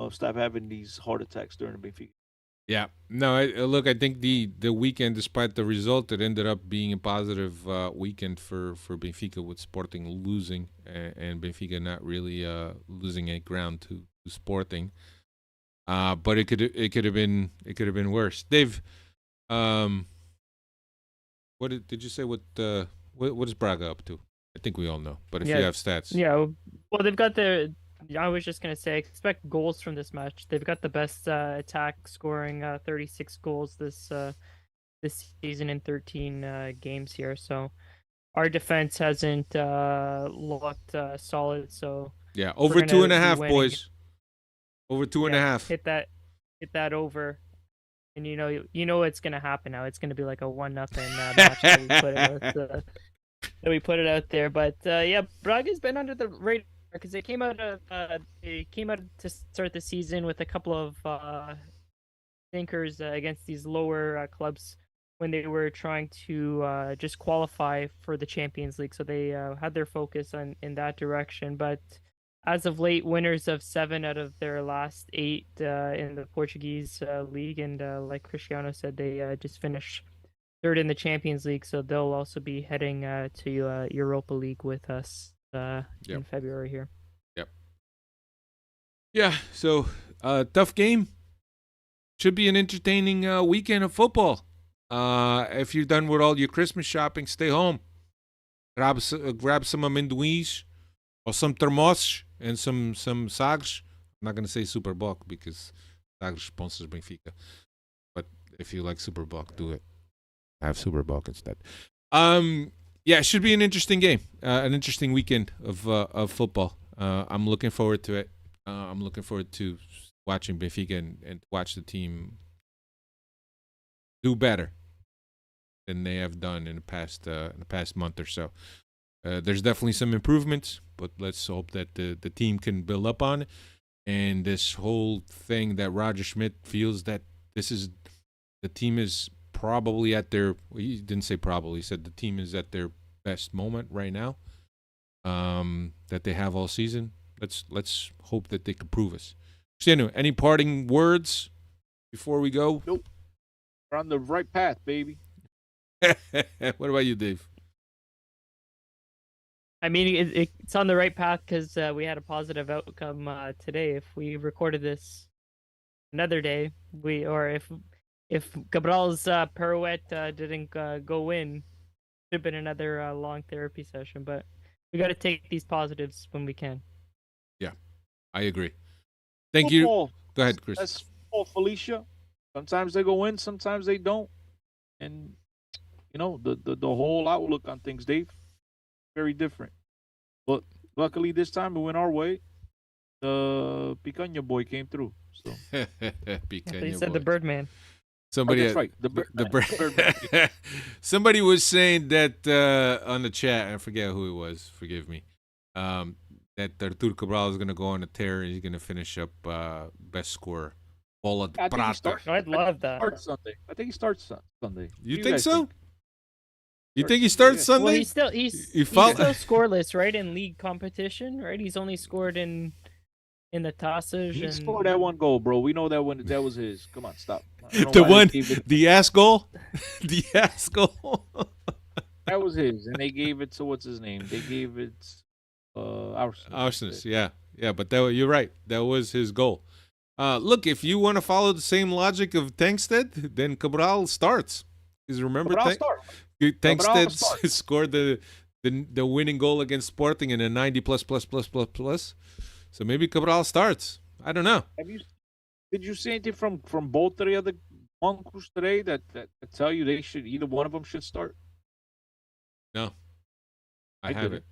stop having these heart attacks during the Benfica. Yeah. No, look, I think the weekend, despite the result, it ended up being a positive weekend for Benfica, with Sporting losing and Benfica not really losing any ground to Sporting. But it could have been worse. Dave, what did you say? What is Braga up to? I think we all know, but if you have stats, well, they've got I was just gonna say, expect goals from this match. They've got the best attack, scoring 36 goals this season in 13 games here. So our defense hasn't looked solid. So yeah, over 2.5, boys. Over 2.5. Hit that over. And you know it's gonna happen now. It's gonna be like a 1-0 match that we put it out there. But Braga's been under the radar because they came out to start the season with a couple of thinkers against these lower clubs when they were trying to just qualify for the Champions League. So they had their focus in that direction. But as of late, winners of 7 out of their last 8 in the Portuguese league, and like Cristiano said, they just finished third in the Champions League, so they'll also be heading to Europa League with us in February here. Yep. Yeah. So tough game. Should be an entertaining weekend of football. If you're done with all your Christmas shopping, stay home. Grab some amendoins or some termos and some sagres. I'm not going to say Superboc because Sagres sponsors Benfica. But if you like Superboc, do it. Have Superboc instead. Yeah, it should be an interesting game. An interesting weekend of football. I'm looking forward to it. I'm looking forward to watching Benfica and watch the team do better than they have done in the past month or so. There's definitely some improvements, but let's hope that the team can build up on it. And this whole thing that Roger Schmidt feels that the team is probably at their, he didn't say probably, he said the team is at their best moment right now that they have all season. Let's hope that they can prove us. Cristiano, any parting words before we go? Nope. We're on the right path, baby. What about you, Dave? I mean, it's on the right path because we had a positive outcome today. If we recorded this another day, if Cabral's pirouette didn't go in, it should have been another long therapy session. But we got to take these positives when we can. Yeah, I agree. Thank you. Go ahead, Chris. That's football, Felicia. Sometimes they go in, sometimes they don't. And, you know, the whole outlook on things, Dave, very different. But luckily this time it went our way. The Picanha boy came through. So He said boy. The Birdman. Somebody, that's right. The Birdman. Somebody was saying that on the chat. I forget who it was. Forgive me. That Arturo Cabral is going to go on a tear and he's going to finish up best scorer. Bola de Prata. I'd love that. I think he starts Sunday. You think so? You think he starts Sunday? Well, he's still scoreless, right? In league competition, right? He's only scored in the tosses. He scored that one goal, bro. We know that one. That was his. Come on, stop. The ass goal, the ass goal. That was his, and they gave it to what's his name? They gave it Arsenis. Yeah. But you're right. That was his goal. Look, if you want to follow the same logic of Tankstead, then Cabral starts. Because remember, Tankstead scored the winning goal against Sporting in a 90 plus. So maybe Cabral starts. I don't know. Did you see anything from both the other monks today that tell you they should, either one of them should start? No, I haven't.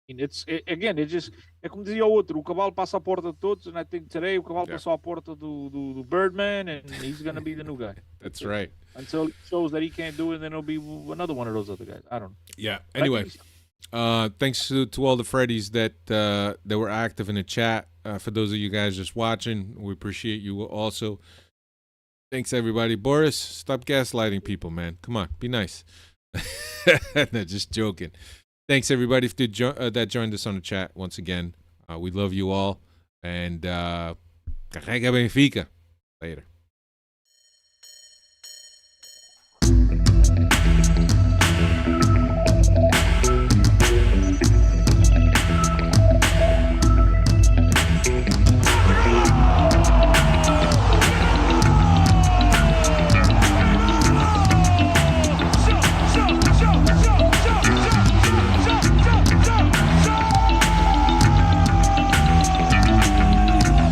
It's just é como dizia o outro, o cavalo passa a porta de todos, and I think today o cavalo passou a porta do Birdman, and he's gonna be the new guy. That's right. Until he shows that he can't do it, then it'll be another one of those other guys. I don't know. Yeah. Anyway, thanks to all the Freddies that were active in the chat. For those of you guys just watching, we appreciate you also. Thanks everybody. Boris, stop gaslighting people, man. Come on, be nice. No, just joking. Thanks everybody that joined us on the chat once again. We love you all, and Carrega Benfica. Later.